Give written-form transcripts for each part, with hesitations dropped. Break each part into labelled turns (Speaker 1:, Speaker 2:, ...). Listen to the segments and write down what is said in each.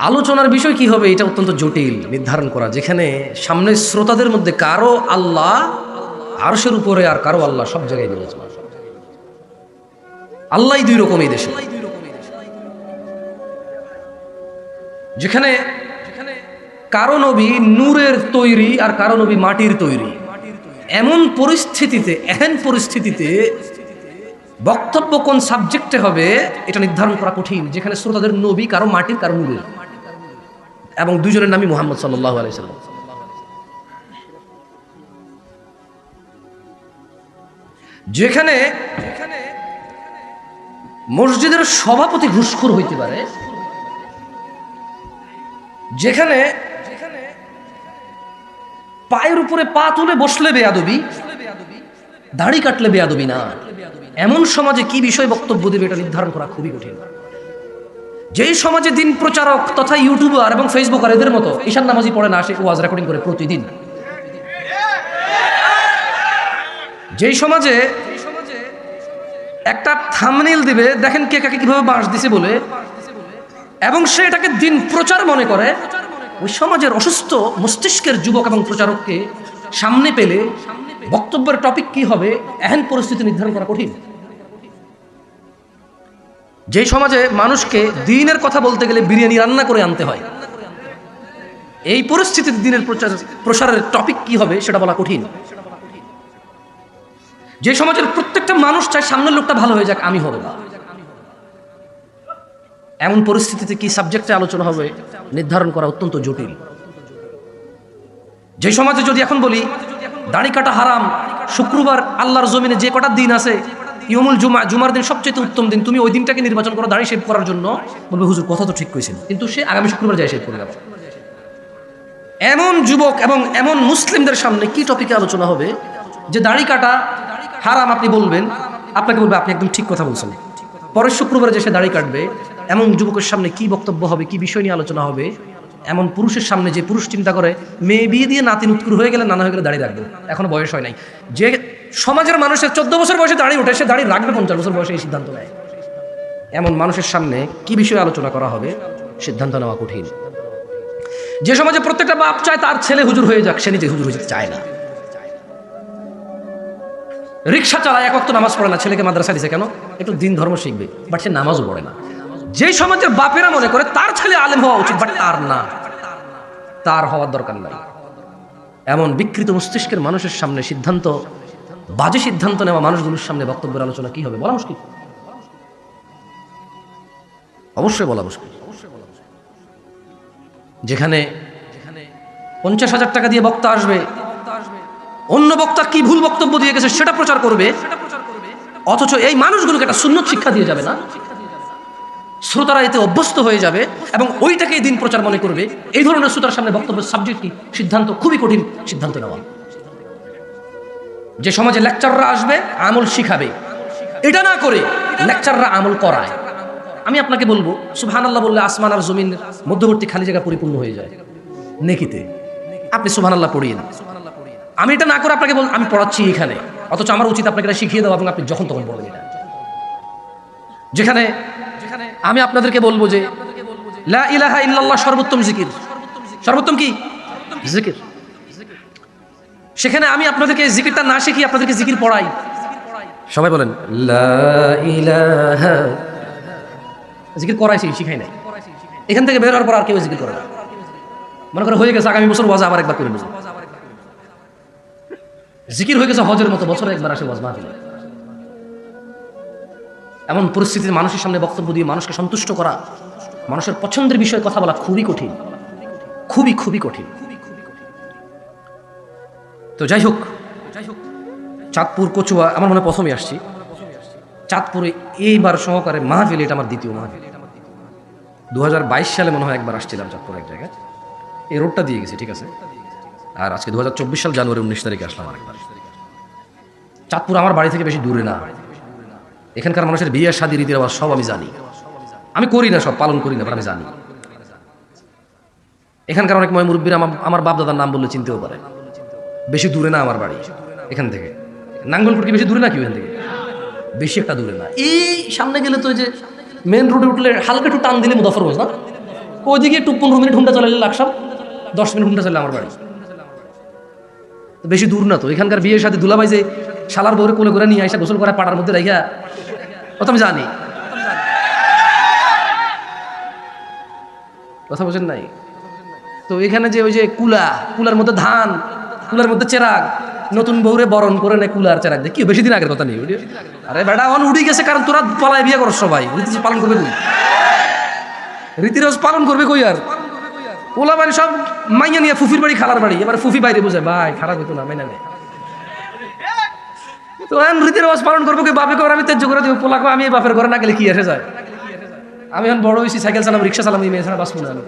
Speaker 1: আলোচনার বিষয় কি হবে এটা অত্যন্ত জটিল নির্ধারণ করা, যেখানে সামনে শ্রোতাদের মধ্যে কারো আল্লাহ আরশের উপরে আর কারো আল্লাহ সব জায়গায় বিরাজমান। আল্লাহই দুই রকম এই দেশে, যেখানে কারো নবী নূরের তৈরি আর কারো নবী মাটির তৈরি। এমন পরিস্থিতিতে বক্তব্য কোন সাবজেক্টে হবে এটা নির্ধারণ করা কঠিন, যেখানে শ্রোতাদের নবী কারো মাটির কারো নূরের, এবং দুইজনের নামই মুহাম্মদ সাল্লাল্লাহু আলাইহি সাল্লাম। যেখানে মসজিদের সভাপতি ঘুষখোর হইতে পারে, যেখানে পায়ের উপরে পা তুলে বসলে বেয়াদবি, দাড়ি কাটলে বেয়াদবি না, এমন সমাজে কি বিষয় বক্তব্য দেবে এটা নির্ধারণ করা খুবই কঠিন। যেই সমাজে দিন প্রচারক তথা ইউটিউবার এবং ফেসবুকার এদের মতো ঈশান নামাজি পড়ে না, সে ওয়াজ রেকর্ডিং করে প্রতিদিন। যেই সমাজে একটা থাম্বনেইল দিবে, দেখেন কে কাকে কিভাবে বাঁশ দিছে বলে, এবং সে এটাকে দিন প্রচার মনে করে, ওই সমাজের অসুস্থ মস্তিষ্কের যুবক এবং প্রচারককে সামনে পেলে বক্তব্যের টপিক কি হবে এহেন পরিস্থিতি নির্ধারণ করা কঠিন। যেই সমাজে মানুষকে দ্বীনের কথা বলতে গেলে বিরিয়ানি রান্না করে আনতে হয়, এই পরিস্থিতিতে দ্বীনের প্রসারের টপিক কি হবে সেটা বলা কঠিন। যে সমাজের প্রত্যেকটা মানুষ চায় সামনের লোকটা ভালো হয়ে যাক, আমি হব না, এমন পরিস্থিতিতে কি সাবজেক্টে আলোচনা হবে নির্ধারণ করা অত্যন্ত জটিল। যে সমাজে যদি এখন বলি দাড়ি কাটা হারাম, শুক্রবার আল্লাহর জমিনে যে কটা দিন আছে, ইয়মুল জুমা, জুমার দিন সবচেয়ে উত্তম দিন, তুমি ওই দিনটাকে নির্বাচন করো দাড়ি শেভ করার জন্য, বলবে হুজুর কথা তো ঠিক কইছেন, কিন্তু সে আগামী শুক্রবার যায় শেভ করে যাবে। এমন যুবক এবং এমন মুসলিমদের সামনে কি টপিকে আলোচনা হবে যে দাড়ি কাটা হারাম আপনি বলবেন, আপনাকে বলবে আপনি একদম ঠিক কথা বলছেন, পরের শুক্রবারে যে সে দাড়ি কাটবে, এমন যুবকের সামনে কি বক্তব্য হবে, কি বিষয় নিয়ে আলোচনা হবে। এমন পুরুষের সামনে যে পুরুষ চিন্তা করে মেয়ে বিয়ে দিয়ে নাতি নুৎকুর হয়ে গেলে, নানা হয়ে গেলে দাড়ি রাখবে, এখনো বয়স হয় নাই। যে সমাজের মানুষের 14 বছর বয়সে দাড়ি ওঠে, সে দাড়ি রাখবে 50 বছর বয়সে, এই সিদ্ধান্ত নেয়। এমন মানুষের সামনে কি বিষয়ে আলোচনা করা হবে সিদ্ধান্ত নেওয়া কঠিন। যে সমাজে প্রত্যেকটা বাপ চায় তার ছেলে হুজুর হয়ে যাক, সে নিজে হুজুর হয়ে যেতে চায় না। রিক্সা চালায়, এক ওয়াক্ত নামাজ পড়ে না, ছেলেকে মাদ্রাসা দিছে কেন, একটু দিন ধর্ম শিখবে, বাট সে নামাজও পড়ে না। যে সমাজের বাপেরা মনে করে তার ছেলে আলেম হওয়া উচিত, বাট তার না, তার হওয়ার দরকার নাই। এমন বিকৃত মস্তিষ্কের মানুষের সামনে সিদ্ধান্ত, বাজে সিদ্ধান্ত নেওয়া মানুষগুলোর সামনে বক্তব্যের আলোচনা কি হবে বলা মুশকিল, অবশ্যই বলা মুশকিল। যেখানে 50,000 টাকা দিয়ে বক্তা আসবে, অন্য বক্তা কি ভুল বক্তব্য দিয়ে গেছে সেটা প্রচার করবে, অথচ এই মানুষগুলোকে একটা সুন্নত শিক্ষা দিয়ে যাবে না, শ্রোতারা এতে অভ্যস্ত হয়ে যাবে এবং ওইটাকেই দিন প্রচার মনে করবে। এই ধরনের শ্রোতার সামনে বক্তব্যের সাবজেক্ট কি, সিদ্ধান্ত খুবই কঠিন সিদ্ধান্ত নেওয়া। যে সমাজে লেকচাররা আসবে আমল শিখাবে, এটা না করে লেকচাররা আমল করায়। আমি আপনাকে বলবো সুবহানাল্লাহ বললে আসমান আর জমিন মধ্যবর্তী খালি জায়গা পরিপূর্ণ হয়ে যায় নেকিতে, আপনি সুবহানাল্লাহ পড়িয়ে না। আমি এটা না করে আপনাকে আমি পড়াচ্ছি এখানে, অথচ আমার উচিত আপনাকে এটা শিখিয়ে দেওয়া এবং আপনি যখন তখন বলবেন এটা। যেখানে আমি আপনাদেরকে বলবো যে লা ইলাহা ইল্লাল্লাহ সর্বোত্তম জিকির, সর্বোত্তম কি জিকির, সেখানে আমি আপনাদেরকে জিকিরটা না শিখিয়ে আপনাদেরকে জিকির পড়াই। সবাই বলেন লা ইলাহা, জিকির করাইছি, শিখাই নাই। এখান থেকে বের হওয়ার পর আর কেউ জিকির করে না, মনে করে হয়ে গেছে আগামী বছর ওয়াজ আবার একবার করে নেব, জিকির হয়ে গেছে হজের মতো, বছরে একবার আসে ওয়াজ মাহফিল। এমন পরিস্থিতিতে মানুষের সামনে বক্তব্য দিয়ে মানুষকে সন্তুষ্ট করা, মানুষের পছন্দের বিষয়ে কথা বলা খুবই কঠিন, খুবই খুবই কঠিন। তো যাই হোক, চাঁদপুর কচুয়া আমার মনে প্রথমে আসছি, চাঁদপুরে এইবার সহকারে মাহফিল, এটা আমার দ্বিতীয় মাহফিল। 2022 সালে মনে হয় একবার আসছিলাম চাঁদপুর এক জায়গায়, এই রোডটা দিয়ে গেছি, ঠিক আছে। আর আজকে 2024 সাল জানুয়ারি 19 তারিখে আসলাম আরেকবার। চাঁদপুর আমার বাড়ি থেকে বেশি দূরে না, এখানকার মানুষের বিয়ে শাদী রীতি রেওয়াজ সব আমি জানি, আমি করি না, সব পালন করি না, আমি জানি। এখানকার অনেক ময় মুরব্বীরা আমার বাপ দাদার নাম বললে চিনতেও পারে। বেশি দূরে না আমার বাড়ি এখান থেকে, নাঙ্গলকোট কি বেশি দূরে না কি এখান থেকে, বেশি একটা দূরে না। এই সামনে গেলে তো যে মেন রোডে উঠলে হালকা একটু টান দিলে মুজাফফরগঞ্জ না, ওইদিকে একটু 15 মিনিট হুন্ডা চালালে লাগসাম, 10 মিনিট হুন্ডা চালালে আমার বাড়ি। বেশি দূর না তো। এখানকার বিয়ের সাথে দুলাভাই যে শালার বউরে কোলে করে নিয়ে আসা গোসল করা পাড়ার মধ্যে রাইখা, কথা আমি জানি, কথা বলছেন নাই তো। এখানে যে ওই যে কুলার মধ্যে ধান, কুলার মধ্যে চেরাগ, নতুন বউরে বরণ করে নেয় কুলার চেরাগ দিয়ে। কি বেশি দিন আগের কথা নেই। আরে বেটা অন উঠে গেছে, কারণ তোরা পলায় বিয়ে করো সবাই, রীতি পালন করবে কই? রীতিরোজ পালন করবে কই? আর ওলা বাড়ি সব মাইয়া নিয়ে ফুফির বাড়ি, খালার বাড়ি। এবার ফুফি বাইরে বোঝে ভাই খারাপ হইতো না, মাইনা নেই তো। এখন রীতিরোজ পালন করবো কি? বাপে করে আমি তেজ্য করে দিব, পোলাকে আমি বাপের ঘরে না গেলে কি এসে যায়? আমি এখন বড় হয়েছি, সাইকেল চালাম, রিক্সা চালাম, এই মেয়ে ছাড়া বাঁচবো না। আমি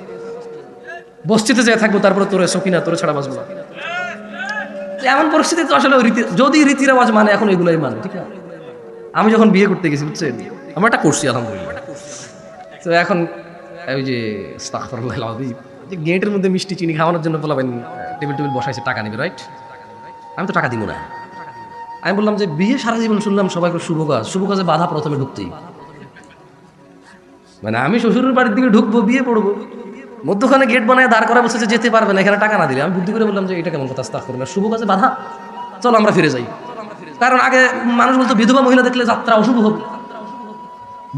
Speaker 1: বস্তিতে যেয়ে থাকবো, তারপরে তোরে সকিনা, তোরে ছাড়া বাঁচবো না। এমন পরিস্থিতি তো আসলে যদি রীতি রেওয়াজ মানে এখন এগুলোই মানে, ঠিক আছে। আমি যখন বিয়ে করতে গেছি, বুঝছেন, আমরা একটা করছি আলহামদুলিল্লাহ। তো এখন ওই যে আস্তাগফিরুল্লাহ আযীম, যে গেটের মধ্যে মিষ্টি চিনি খাওয়ানোর জন্য বলাবেন টেবিল বসাইছে, টাকা নেবে, রাইট? আমি তো টাকা দিব না। আমি বললাম যে বিয়ে সারা জীবন শুনলাম সবাই শুভ কাজ, শুভ কাজে বাধা প্রথমে ঢুকতেই, মানে আমি শ্বশুরের বাড়ির দিকে ঢুকবো, বিয়ে পড়বো, মধ্যখানে গেট বানায় দাঁড় করা বসেছে, যেতে পারবে না এখানে টাকা না দিলে। আমি বুদ্ধি করে বললাম যে এটা কেমন কথা, আস্তাগফিরুল্লাহ, শুভ কাজে বাধা, চলো আমরা ফিরে যাই। কারণ আগে মানুষ বলতো বিধবা মহিলা দেখলে যাত্রা অশুভ হবে,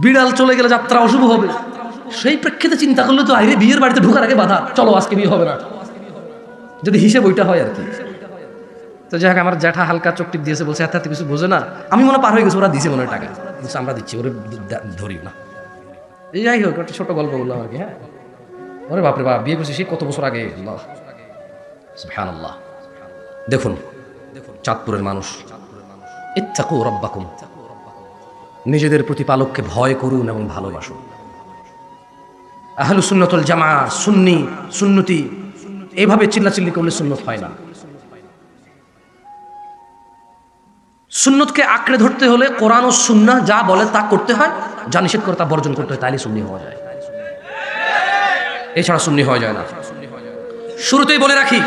Speaker 1: বিড়াল চলে গেলে যাত্রা অশুভ হবে। সেই প্রেক্ষিতে চিন্তা করলে তো আইরে বিয়ের বাড়িতে ঢোকার আগে বাধা, চলো আজকে বিয়ে হবে না, যদি হিসেব ওইটা হয় আর কি। তো যাই হোক, আমার জ্যাঠা হালকা চোখটিপ দিয়েছে, বলছে এত কিছু বোঝে না। আমি মনে পার হয়ে গেছি, ওরা দিছে মনে হয় টাকা, বলছে আমরা দিচ্ছি, ওরে ধরি না। এই যাই হোক, একটা ছোট গল্প বললাম আর কি। হ্যাঁ, ওরে বাপরে বাপ, বিয়ে করছি সেই কত বছর আগে, আল্লাহ সুবহানাল্লাহ। দেখুন চাঁদপুরের মানুষ, ইত্তাকু রাব্বাকুম, নিজেদের প্রতিপালককে ভয় করুন এবং ভালোবাসুন। আহলুস সুন্নাত ওয়াল জামাআহ, সুন্নতি এইভাবে চিল্লাচিল্লি করলে সুন্নত হয় না। সুন্নতকে আঁকড়ে ধরতে হলে কোরআন ও সুন্নাহ যা বলে তা করতে হয়, যা নিষেধ করে তা বর্জন করতে হয়, তাইলে সুন্নি হওয়া যায়, এছাড়া সুন্নি হওয়া যায় না। শুরুতেই বলে রাখি,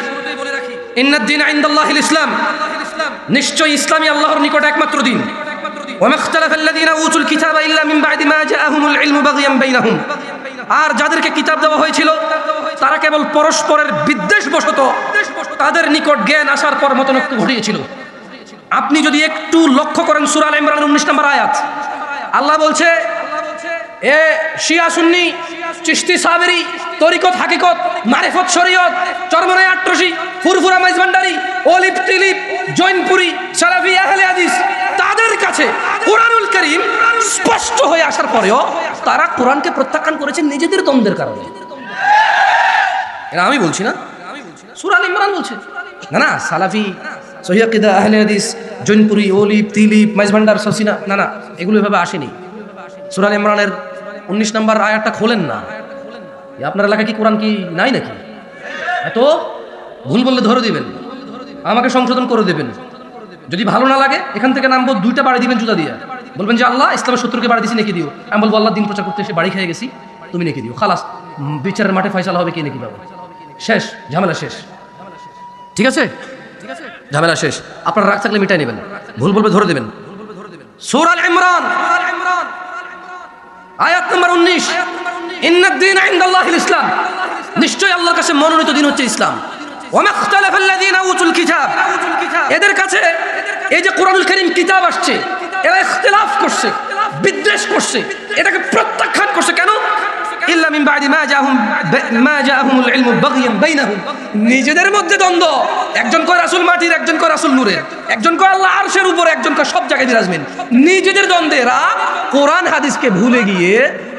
Speaker 1: ইন্নাদ দীন ইনদাল্লাহিল ইসলাম, নিশ্চয়ই ইসলামই আল্লাহর নিকট একমাত্র দিন। ওয়া মাখতালাফাল্লাযীনা উতুল কিতাবা ইল্লা মিন বা'দি মা জাআহুমুল ইলমু বাগিয়ান বাইনাহুম, আর যাদেরকে কিতাব দেওয়া হয়েছিল তারা কেবল পরস্পরের বিদ্বেষবশত তাদের নিকট জ্ঞান আসার পর মতনৈক্য ঘটিয়েছিল। আপনি যদি একটু লক্ষ্য করেন সূরা আল ইমরানের 19 নম্বর আয়াত, আল্লাহ বলছে এ শিয়া সুন্নি, চিশতি সাবেরি, তরিকত হাকিকত, মারিফত শরীয়ত, চরমনাই আট্রসি, ফুরফুরা মাইজভান্ডারি, অলিপ টিলিপ, জৈনপুরি, সালাফি, আহলে হাদিস, তাদের কাছে কোরআনুল কারীম স্পষ্ট হয়ে আসার পরেও তারা কোরআনকে প্রত্যাখ্যান করেছে নিজেদের দ্বন্দ্বের কারণে। এটা আমি বলছি না, সূরা আল ইমরান বলছে। না সালাফি, সহিহ আকিদা, আহলে হাদিস, জৈনপুরি, অলিপ তিলিপ, মাইজভান্ডার, সসিনা, না এগুলো এভাবে আসেনি। সূরা আল ইমরানের 19 নম্বর আয়াতটা খোলেন না। আপনার এলাকায় কি কোরআন কি নাই নাকি? এত ভুল বললে ধরে দিবেন, আমাকে সংশোধন করে দেবেন। যদি ভালো না লাগে এখান থেকে নামবো, 2টা বাড়ি দিবেন জুতা দিয়ে, বলবেন যে আল্লাহ ইসলামের শত্রুকে বাড়ি দিছি, নেকি দিও। আমি বলবো আল্লাহ দিন প্রচার করতে এসে বাড়ি খেয়ে গেছি, তুমি নেকি দিও। খালাস, বিচারের মাঠে ফয়সালা হবে কে নেকি পাবে, শেষ, ঝামেলা শেষ। ঠিক আছে, ঝামেলা শেষ। আপনার রাগ থাকলে মিটাই নেবেন, ভুল বলবে ধরে দেবেন। সূরা আল ইমরান আয়াত নম্বর 19, ইন্নাদ দীন ইনদাল্লাহিল ইসলাম, নিশ্চয়ই আল্লাহর কাছে মনোনীত দিন হচ্ছে ইসলাম। ওয়া মাখতালাফাল্লাযীনা উতুল কিতাব, এদের কাছে এই যে কোরআনুল কারীম কিতাব আসছে, এরা ইখতিলাফ করছে, বিদ্বেষ করছে, এটাকে প্রত্যাখ্যান করছে। কেন? ইল্লা মিন বা'দি মা জাআহুমুল ইলমু বাগিয়ান বাইনাহুম, নিজেদের মধ্যে দ্বন্দ্ব। একজন কয় রাসূল মাটির, একজন কয় রাসূল নূরের, একজন কয় আল্লাহ আরশের উপরে, একজন কয় সব জায়গায় বিরাজমান। নিজেদের দ্বন্দ্বে এরা কোরআন হাদিসকে ভুলে গিয়ে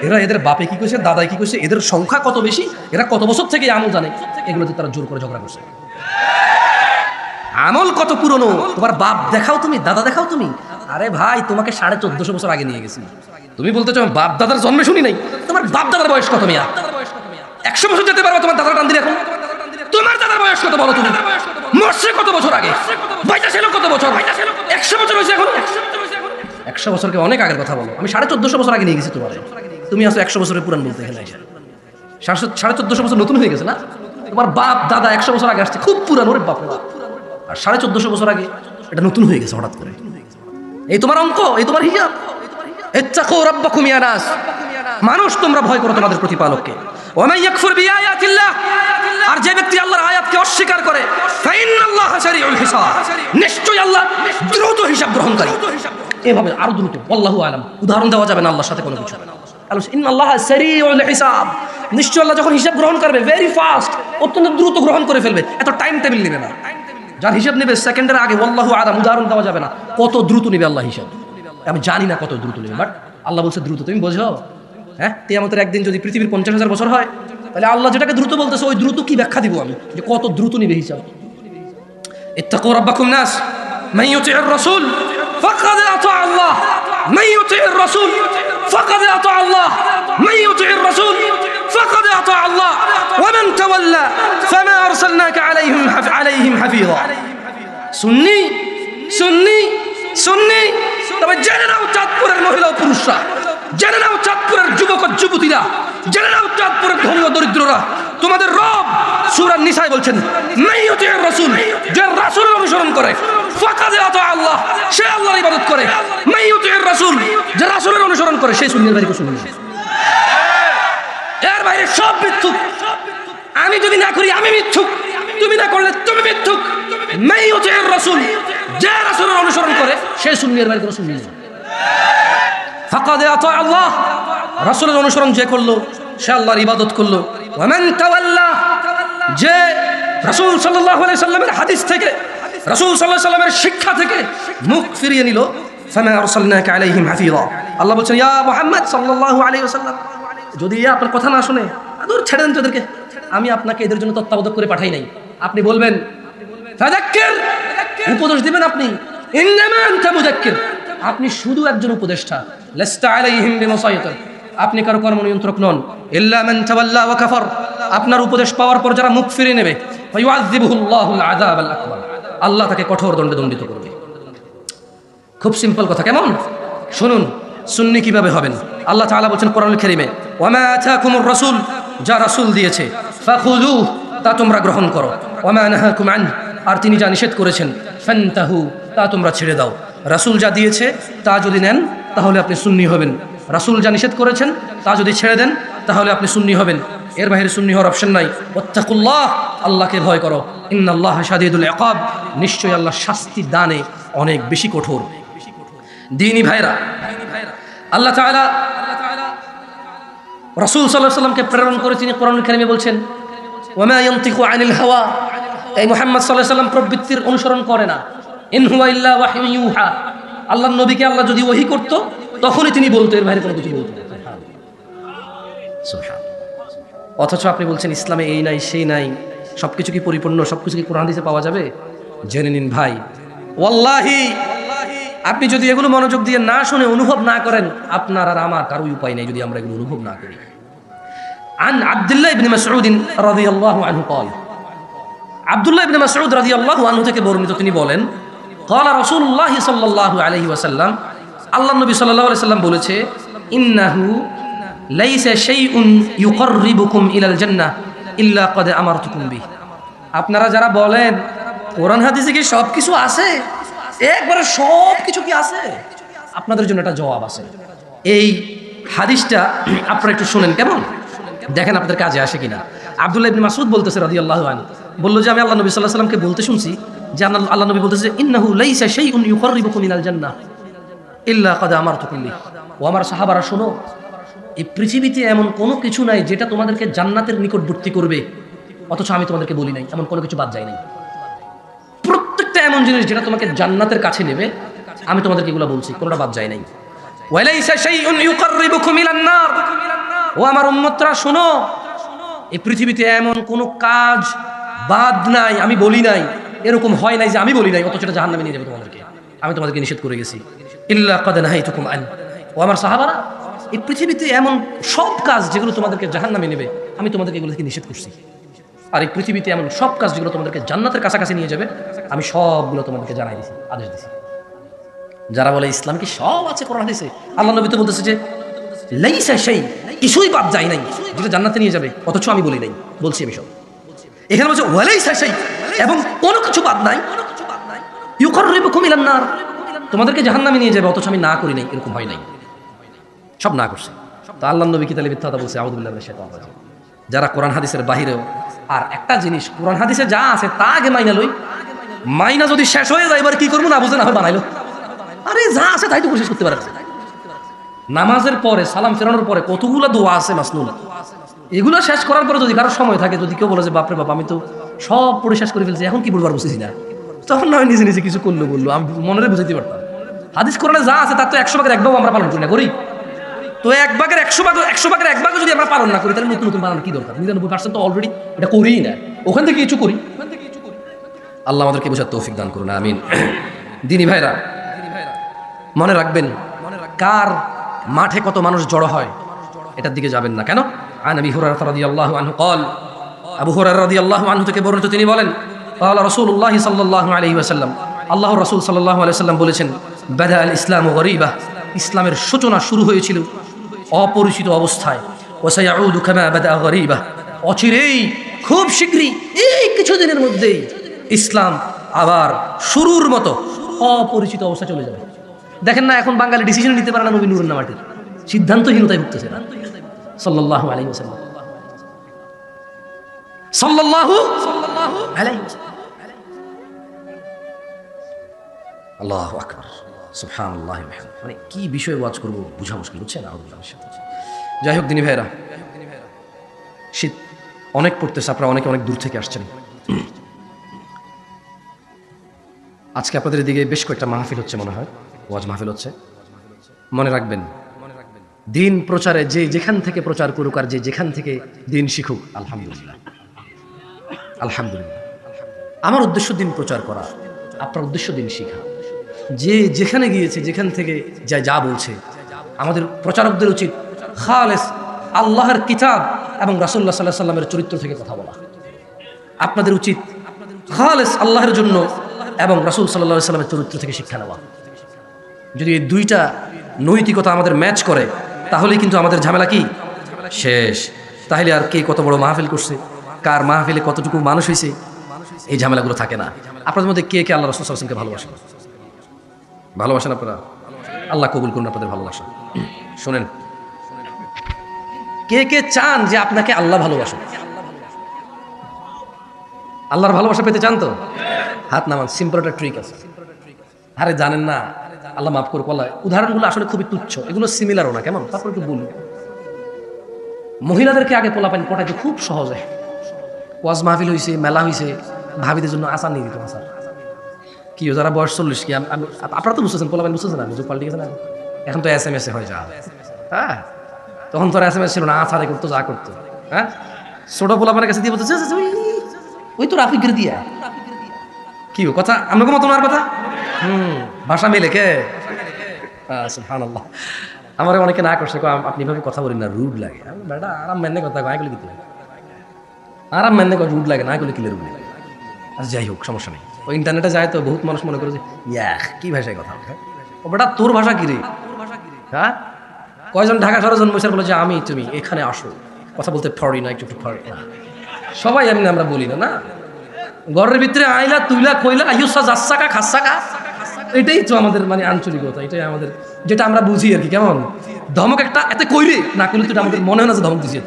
Speaker 1: এরা এদের বাপে কি কইছে, দাদাই কি কইছে, এদের সংখ্যা কত বেশি, এরা কত বছর থেকে আমল জানে, এগুলোতে তারা জোর করে ঝগড়া করছে। আমল কত পুরনো, তোমার বাপ দেখাও তুমি, দাদা দেখাও তুমি। আরে ভাই, তোমাকে 1450 বছর আগে নিয়ে গেছি, তুমি বলতে চাও বাপ দাদার জন্মে শুনি নাই। তোমার বাপ দাদার বয়স কত মিয়া? 100 বছর যেতে পারবে তোমার দাদার টান দিলে এখন? তোমার দাদার বয়স কত বলো তুমি? মরছে কত বছর আগে, বাইটা ছিল কত বছর? 100 বছর হয়েছে এখন? 100 বছরকে অনেক আগের কথা বলো। আমি 1450 বছর আগে নিয়ে গেছি তোমার, তুমি আসো 100 বছরের পুরান বলতে এখানে এসে। 1450 বছর নতুন হয়ে গেছে না? তোমার বাপ দাদা 100 বছর আগে আসছে, খুব পুরান, ওরে বাপ। আর 1450 বছর আগে এটা নতুন হয়ে গেছে হঠাৎ করে। এই তোমার অঙ্ক, এই তোমার হিসাব। ইত্তাকু রাব্বাকুম ইয়া নাস, মানুষ তোমরা ভয় করো তোমাদের প্রতিপালককে। ওয়া মান ইয়াকফুর বিআয়াতিল্লাহ, আর যে ব্যক্তি আল্লাহর আয়াতকে অস্বীকার করে, ফাইন্নাল্লাহা সারিউল হিসাব, নিশ্চয়ই আল্লাহ দ্রুত হিসাব গ্রহণকারী। এভাবে আরো দ্রুত, আল্লাহু আলাম, উদাহরণ দেওয়া যাবে না আল্লাহর সাথে কোনো কিছু। ইন্নাল্লাহা সারিউল হিসাব, নিশ্চয়ই আল্লাহ যখন হিসাব গ্রহণ করবে ভেরি ফাস্ট, অত্যন্ত দ্রুত গ্রহণ করে ফেলবে, এত টাইম টেবিল নেবে না। যার হিসাব নেবে সেকেন্ডের আগে, আল্লাহু আলাম, উদাহরণ দেওয়া যাবে না কত দ্রুত নেবে আল্লাহ হিসাব। আমি জানি না কত দ্রুত নেবে, বাট আল্লাহ বলছে দ্রুত। তুমি বোঝো? হ্যাঁ, কিয়ামতের একদিন যদি পৃথিবীর 50,000 বছর হয়, তাহলে আল্লাহ যেটাকে দ্রুত বলতেছে ওই দ্রুত কি ব্যাখ্যা দিব আমি, যে কত দ্রুত নিবে হিসাব। ইত্তাকু রাব্বাকুম নাস মান ইউতিউর রাসূল ফাকাদ আতা আল্লাহ, মান ইউতিউর রাসূল ফাকাদ আতা আল্লাহ, মান ইউতিউর রাসূল ফাকাদ আতা আল্লাহ, ওয়া মান তাওয়াল্লা ফামা আরসালনাকা আলাইহিম হাফিযা। সুন্নি সুন্নি সুন্নি, তবে জেনে নাও চাঁদপুরের মহিলা ও পুরুষরা, জেনে নাও চাঁদপুরের যুবক ও যুবতীরা, জেনে নাও চাঁদপুরের ধনী ও দরিদ্ররা, তোমাদের রব সূরা নিসায় বলছেন মান ইউতিউর রাসূল, যে রাসূলের অনুসরণ করে, ফাকাদ আতা আল্লাহ, সে আল্লাহর ইবাদত করে, মান ইউতিউর রাসূল, যে রাসূলের অনুসরণ করে, সে সুন্নির বাইরে কিছু নেই। এর বাইরে সব মিথ্যুক। আমি যদি না করি আমি মিথ্যুক, তুমি না করলে তুমি মিথ্যুক। মান ইউতিউর রাসূল, যে রাসূলের অনুসরণ করে, সে সুন্নির বাইরে কোনো সুন্নি নেই। ফাকাদ আতা আল্লাহ, রাসূলের অনুসরণ যে করলো সে আল্লাহর ইবাদত করলো। ওয়া মান তাওয়াল্লা, যে রাসূল সাল্লাল্লাহু আলাইহি সাল্লামের হাদিস থেকে, রাসূল সাল্লাল্লাহু আলাইহি সাল্লামের শিক্ষা থেকে মুখ ফিরিয়ে নিল, ফামা আরসালনাকা আলাইহিম হাফিযা। আল্লাহ বলেন ইয়া মুহাম্মদ সাল্লাল্লাহু আলাইহি ওয়াসাল্লাম, যদি আপনার কথা না শুনে, দূর ছেড়ে দেন তাদেরকে, আমি আপনাকে এদের জন্য তত্ত্বাবধায়ক করে পাঠাই নাই। আপনি বলবেন ফাযাক্কির, উপদেশ দিবেন আপনি, ইন্নামা আনতা মুযাক্কির, আপনি শুধু একজন উপদেষ্টা, লাস্তা আলাইহিম বিমুসাইতির, আপনি কারো কর্ম নিয়ন্ত্রক নন। ইল্লা মান তাওয়াল্লা ওয়া কাফার, আপনার উপদেশ পাওয়ার পর যারা মুখ ফিরিয়ে নেবে, ফায়ুআযিবুহুল্লাহুল আযাবাল আকবার, আল্লাহ তাকে কঠোর দণ্ডে দণ্ডিত করবে। খুব সিম্পল কথা, কেমন? শুনুন সুন্নি কিভাবে হবেন। আল্লাহ তাআলা বলেন কোরআনুল কারীমে, ওয়া মা আতাকুমুর রাসূল, যা রাসূল দিয়েছে, ফাখুযুহু, তা তোমরা গ্রহণ করো, ওয়া মা নাহাকুম আন, আর তিনি যা নিষেধ করেছেন, ফান্তাহু, তা তোমরা ছেড়ে দাও। রাসূল যা দিয়েছে তা যদি নেন তাহলে আপনি সুন্নি হবেন, রাসূল যা নিষেধ করেছেন তা যদি ছেড়ে দেন তাহলে আপনি সুন্নি হবেন। এর বাইরে সুন্নি হওয়ার অপশন নাই। ওয়াত্তাকুল্লাহ, আল্লাহকে ভয় করো, ইন্নাল্লাহা শাদীদুল ইকাব, নিশ্চয়ই আল্লাহ শাস্তি দানে অনেক বেশি কঠোর। দ্বীনি ভাইরা, আল্লাহ তাআলা রাসূল সাল্লাল্লাহু আলাইহি ওয়াসাল্লামকে প্রেরণ করে তিনি কোরআনুল কারীমে বলছেন, ওয়া মা ইয়ানতিকু আনিল হাওয়া, এই মুহাম্মদ সাল্লাল্লাহু আলাইহি ওয়াসাল্লাম প্রবৃত্তির অনুসরণ করে না, ইন হুয়া ইল্লা ওয়াহয়ুন ইউহা, আল্লাহর নবীকে আল্লাহ যদি ওহী করত তখনই তিনি বলতো, এর বাইরে কোনো কিছু বলতো না। সুবহানাল্লাহ। অথচ আপনি বলছেন ইসলামে এই নাই সেই নাই, সবকিছু কি পরিপূর্ণ, সবকিছু কি কোরআন হাদিসে পাওয়া যাবে? জেনে নিন ভাই, ওয়াল্লাহি আপনি যদি এগুলো মনোযোগ দিয়ে না শুনে অনুভব না করেন, আপনার আর আমার কারোই উপায় নেই যদি আমরা এগুলো অনুভব না করি। আন আব্দুল্লাহ ইবনে মাসউদ রাদিয়াল্লাহু আনহু قال, আব্দুল্লাহ ইবনে মাসউদ রাদিয়াল্লাহু আনহু থেকে বর্ণিত, তিনি বলেন, قال রাসূলুল্লাহ সাল্লাল্লাহু আলাইহি ওয়াসাল্লাম, আল্লাহর নবী সাল্লাল্লাহু আলাইহি ওয়াসাল্লাম বলেছে, ইন্নাহু লাইসা শাইউন ইউকাররিবুকুম ইলাল জান্নাহ ইল্লা ক্বাদ আমারতুকুম বিহি। আপনারা যারা বলেন কোরআন হাদিসে কি সব কিছু আছে, একবারে সব কিছু কি আছে, আপনাদের জন্য একটা জবাব আছে। এই হাদিসটা আপনারা একটু শুনেন, কেমন? দেখেন আপনাদের কাজে আসে কিনা। আব্দুল্লাহ ইবনে মাসউদ বলতেছে রাদিয়াল্লাহু আনহু, বলল যে আমি আল্লাহ নবী সাল্লাল্লাহু আলাইহি ওয়াসাল্লামকে বলতে শুনছি যে আল্লাহ নবী বলতেছে, ইন্নাহু লাইসা শাইউন ইউকাররিবুকুম ইলাল জান্নাহ ইল্লা ক্বাদ আমারতুকুম বিহি। ও আমার সাহাবারা শোনো, এই পৃথিবীতে এমন কোনো কিছু নাই যেটা তোমাদেরকে জান্নাতের নিকটবর্তী করবে অথচ আমি তোমাদেরকে বলি নাই, এমন কোনো কিছু বাদ যায় নাই। প্রত্যেকটা এমন জিনিস যেটা তোমাকে জান্নাতের কাছে নেবে, আমি তোমাদেরকে এগুলো বলছি, কোনোটা বাদ যায় নাই। ওয়ালাইসা শাইউন ইউকাররিবুকুম ইলান নার, ও আমার উম্মতরা শোনো, এই পৃথিবীতে এমন কোনো কাজ বাদ নাই আমি বলি নাই, এরকম হয় নাই যে আমি বলি নাই অথচ এটা জাহান্নামে নিয়ে যাবে তোমাদেরকে, আমি তোমাদেরকে নিষেধ করে গেছি। ইল্লা ক্বাদ নাহাইতুকুম আন, ও আমার সাহাবারা, এই পৃথিবীতে এমন সব কাজ যেগুলো তোমাদেরকে জাহান্নামে নেবে, আমি তোমাদেরকে এগুলো থেকে নিষেধ করছি। আর এই পৃথিবীতে এমন সব কাজ যেগুলো তোমাদেরকে জান্নাতের কাছাকাছি নিয়ে যাবে, আমি সবগুলো তোমাদেরকে জানাই দিছি, আদেশ দিছি। যারা বলে ইসলাম কি সব আছে কোরআন হাদিসে, আল্লাহ নবী তো বলতেছে যে লাইসা শাই, কিছুই বাদ যায় নাই যেটা জান্নাতে নিয়ে যাবে অথচ আমি বলি নাই, বলছি আমি সব। এখানে বলছে ওয়ালাইসা শাই, এবং কোনো কিছু বাদ নাই, ইউকাররিবুকুম ইলান নার, তোমাদেরকে জাহান্নামে নিয়ে যাবে অথচ আমি না করি নাই, এরকম হয় নাই, সব না করছে। তো আল্লাহ নবী কি তাহলে মিথ্যা কথা বলছে? আউযু বিল্লাহি মিনাশ শাইতানির রাজিম। যারা কোরআন হাদিসের বাহিরেও। আর একটা জিনিস, কোরআন হাদিসে যা আছে তা আগে মাইনা লই, মাইনা যদি শেষ হয়ে যায় এবার কি করবো না বুঝে না হয় বানাইলো। আরে যা আছে তাই তো কোশিশ করতে পারে। নামাজের পরে সালাম ফেরানোর পরে কতগুলো দোয়া আছে মাসনুন, এগুলো শেষ করার পরে যদি কারো সময় থাকে, যদি কেউ বলে যে বাপরে বাপ আমি তো সব পড়ে শেষ করে ফেলছি, এখন কি বলবার বুঝতেছি না, তখন নয় নিজে নিজে কিছু করলো বললো, আমি মনে বুঝাইতে পারতাম। হাদিস কোরআনে যা আছে তার তো 100 ভাগের 1 ভাগও আমরা পালন করি না, করি তো 1 ভাগের 100 ভাগের 1 ভাগও যদি আমরা পালন না করি, তাহলে নতুন নতুন বানানোর কি দরকার? 99% তো অলরেডি এটা করিই না, ওখান থেকে কিছু করি। আল্লাহ আমাদেরকে বোঝার তৌফিক দান করুন, আমিন। দিনী ভাইরা, মনে রাখবেন কার মাঠে কত মানুষ জড়ো হয় এটার দিকে যাবেন না। কেন? আন আবি হুরায়রা রাদিয়াল্লাহু আনহু قال, আবু হুরায়রা রাদিয়াল্লাহু আনহু থেকে বর্ণিত, তিনি বলেন قال রাসূলুল্লাহ সাল্লাল্লাহু আলাইহি ওয়াসাল্লাম, আল্লাহর রাসূল সাল্লাল্লাহু আলাইহি ওয়াসাল্লাম বলেছেন, বাদা আল ইসলামু গরীবা, ইসলামের সূচনা শুরু হয়েছিল অপরিচিত অবস্থায়, ওয়া সায়াউদু কামা বাদা গরীবা, অচিরেই খুব শীঘ্রই এই কিছুদিনের মধ্যেই ইসলাম আবার শুরুর মতো অপরিচিত অবস্থা চলে যাবে। দেখেন না এখন বাঙালি ডিসিশন নিতে পারে না নবী নূরের নামাটির, সিদ্ধান্তহীনতায় ভুগতেছে না। সাল্লাল্লাহু আলাইহি ওয়াসাল্লাম, সাল্লাল্লাহু আলাইহি ওয়াসাল্লাম। আল্লাহু আকবার, সুবহানাল্লাহ। মানে কি বিষয়ে ওয়াজ করব বোঝা মুশকিল, বুঝছেন? যাই হোক দিনী ভাইরা, শীত অনেক পড়তেছে, আপনারা অনেকে অনেক দূর থেকে আসছেন। আজকে আপনাদের দিকে বেশ কয়েকটা মাহফিল হচ্ছে, মনে হয় ওয়াজ মাহফিল হচ্ছে। মনে রাখবেন, দিন প্রচারে যে যেখান থেকে প্রচার করুক আর যে যেখান থেকে দিন শিখুক, আলহামদুলিল্লাহ আলহামদুলিল্লাহ। আমার উদ্দেশ্য দিন প্রচার করা, আপনার উদ্দেশ্য দিন শিখা। যে যেখানে গিয়েছে, যেখান থেকে যা বলছে, আমাদের প্রচারকদের উচিত খালেস আল্লাহর কিতাব এবং রাসূলুল্লাহ সাল্লাল্লাহু আলাইহি সাল্লামের চরিত্র থেকে কথা বলা। আপনাদের উচিত খালেস আল্লাহর জন্য এবং রাসূল সাল্লাল্লাহু আলাইহি সাল্লামের চরিত্র থেকে শিক্ষা নেওয়া। যদি এই দুইটা নৈতিকতা আমাদের ম্যাচ করে, তাহলেই কিন্তু আমাদের ঝামেলা কি শেষ। তাহলে আর কে কত বড় মাহফিল করছে, কার মাহফিলে কতটুকু মানুষ হয়েছে, এই ঝামেলাগুলো থাকে না। আপনাদের মধ্যে কে কে আল্লাহ রাসূল সাল্লাল্লাহু আলাইহি ওয়াসাল্লামকে ভালোবাসেন? আপনারা আল্লাহ কবুল করুন আপনাদের ভালোবাসা। শোনেন, কে কে চান যে আপনাকে আল্লাহ ভালোবাসেন? আল্লাহর ভালোবাসা পেতে চান তো হাত নামান। সিম্পল একটা ট্রিক আছে। আরে জানেন না, আল্লাহ মাফ করুক, আল্লাহ উদাহরণগুলো আসলে খুবই তুচ্ছ, এগুলো সিমিলারও না, কেমন? তারপর একটু বলি। মহিলাদেরকে আগে পোলাপাইন পটাইতে খুব সহজে, ওয়াজ মাহফিল হয়েছে, মেলা হয়েছে, ভাবিদের জন্য আচার নিয়ে দিত। আচার কি যারা বয়স 40 কি, আপনারা তো বুঝতেছেন, পোলাপাইন বুঝতেছেন না, যুগ পাল্টে গেছে না। এখন তো SMS হয়ে যা, হ্যাঁ, তখন তো আর SMS ছিল না, আচারে করতো, যা করতো। হ্যাঁ, ছোট পোলাপানের কাছে দিয়ে বলতো ওই তো রাফিক দিয়া কি কথা, আমরা মতো ওনার কথা। ভাষা মেলে কে? সুবহানাল্লাহ। আমার অনেকে না করছে, আপনি ভাবে কথা বলেন না, রুড লাগে। বেটা আরাম মেনে কথা কয়, এগুলো কি আরাম মেনে কয়, রুড লাগে না, এগুলো কিলে রুড লাগে। আচ্ছা যাই হোক, সমস্যা নেই। ওই ইন্টারনেটে যায় তো বহুত মানুষ মনে করে যে কি ভাষায় কথা বলে। ও বেটা তোর ভাষা কি রে? হ্যাঁ, কয়জন ঢাকা শহরে জন্মেছে বলে যে আমি তুমি এখানে আসো, কথা বলতে পারি না, একটু পারি না। সবাই এমনি আমরা বলি না, না ঘরের ভিতরে আইলা তুইলা কইলা আইসা যাচ্ছাকা খাচ্ছাকা, এটাই তো আমাদের মানে আঞ্চলিকতা, এটাই আমাদের যেটা আমরা বুঝি আর কি। কেমন ধমক একটা এতে কইরে না করলে তো আমাদের মনে হয় না যে ধমক দিছে।